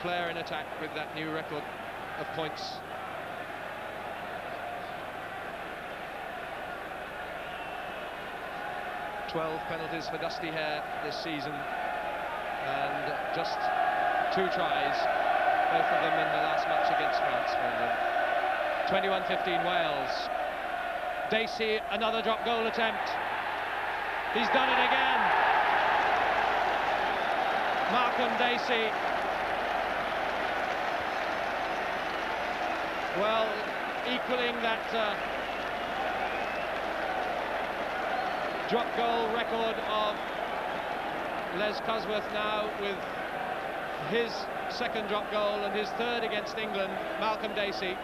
player in attack with that new record of points. "12 penalties for Dusty Hare this season, and just 2 tries, both of them in the last match against France for England." 21-15 Wales. Dacey, another drop goal attempt. He's done it again. Malcolm Dacey. Well, equaling that drop goal record of Les Cosworth now with his second drop goal and his third against England. Malcolm Dacey,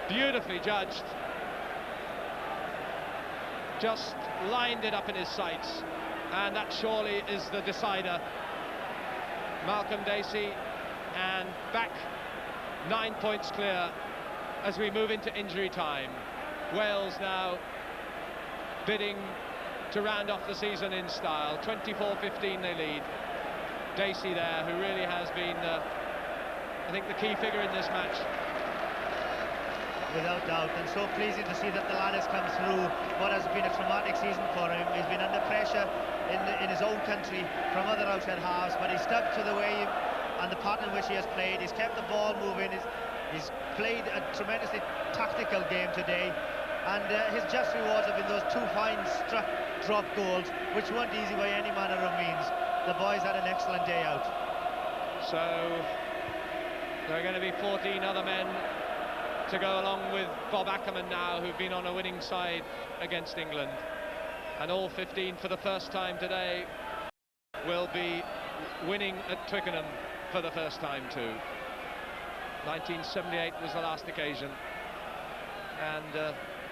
beautifully judged, just lined it up in his sights, and that surely is the decider. Malcolm Dacey, and back 9 points clear as we move into injury time. Wales now bidding to round off the season in style. 24-15 they lead. Dacey there, who really has been, I think, the key figure in this match. Without doubt, and so pleasing to see that the lad has come through what has been a traumatic season for him. He's been under pressure in his own country from other outside halves, but he's stuck to the way and the pattern in which he has played. He's kept the ball moving. He's played a tremendously tactical game today, and his just rewards have been those 2 fine struck drop goals, which weren't easy by any manner of means. The boys had an excellent day out. So there are going to be 14 other men to go along with Bob Ackerman now, who've been on a winning side against England, and all 15 for the first time today will be winning at Twickenham for the first time too. 1978 was the last occasion, and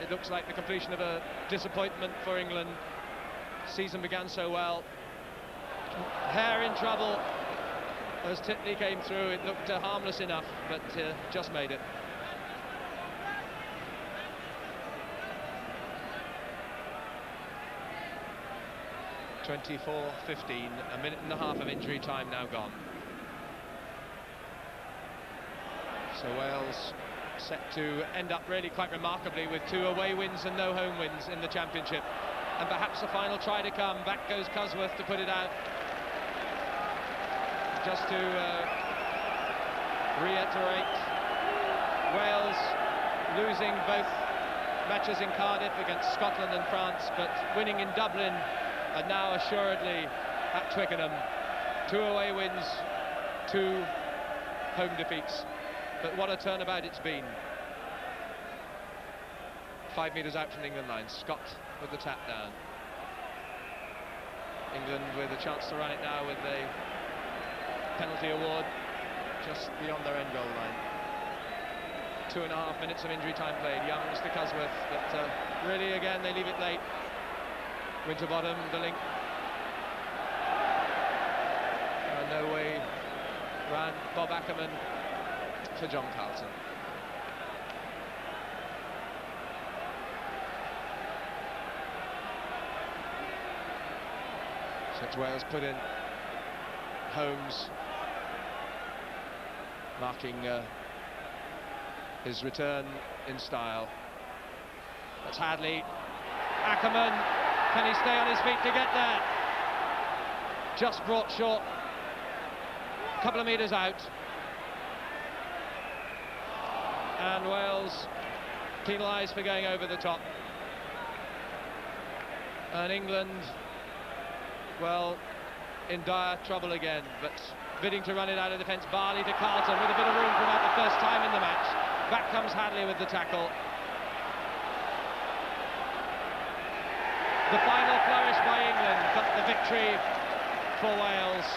it looks like the completion of a disappointment for England. Season began so well. Hare in trouble as Titley came through. It looked harmless enough, but just made it. (24-15), a minute and a half of injury time now gone. So Wales set to end up really quite remarkably with 2 away wins and no home wins in the championship, and perhaps a final try to come. Back goes Cosworth to put it out. Just to reiterate, Wales losing both matches in Cardiff against Scotland and France, but winning in Dublin, and now assuredly at Twickenham. 2 away wins, 2 home defeats. But what a turnabout it's been. 5 metres out from the England line. Scott with the tap down. England with a chance to run it now with a penalty award just beyond their end goal line. 2.5 minutes of injury time played. Youngs to Cosworth, but really again they leave it late. Winterbottom, the link No way round Bob Ackerman for John Carlton. So it's Wales put in Holmes, marking his return in style. That's Hadley. Ackerman, can he stay on his feet to get there? Just brought short, a couple of metres out. And Wales penalised for going over the top. And England, well, in dire trouble again, but bidding to run it out of defence. Barley to Carlton with a bit of room for about the first time in the match. Back comes Hadley with the tackle. The final flourish by England, but the victory for Wales.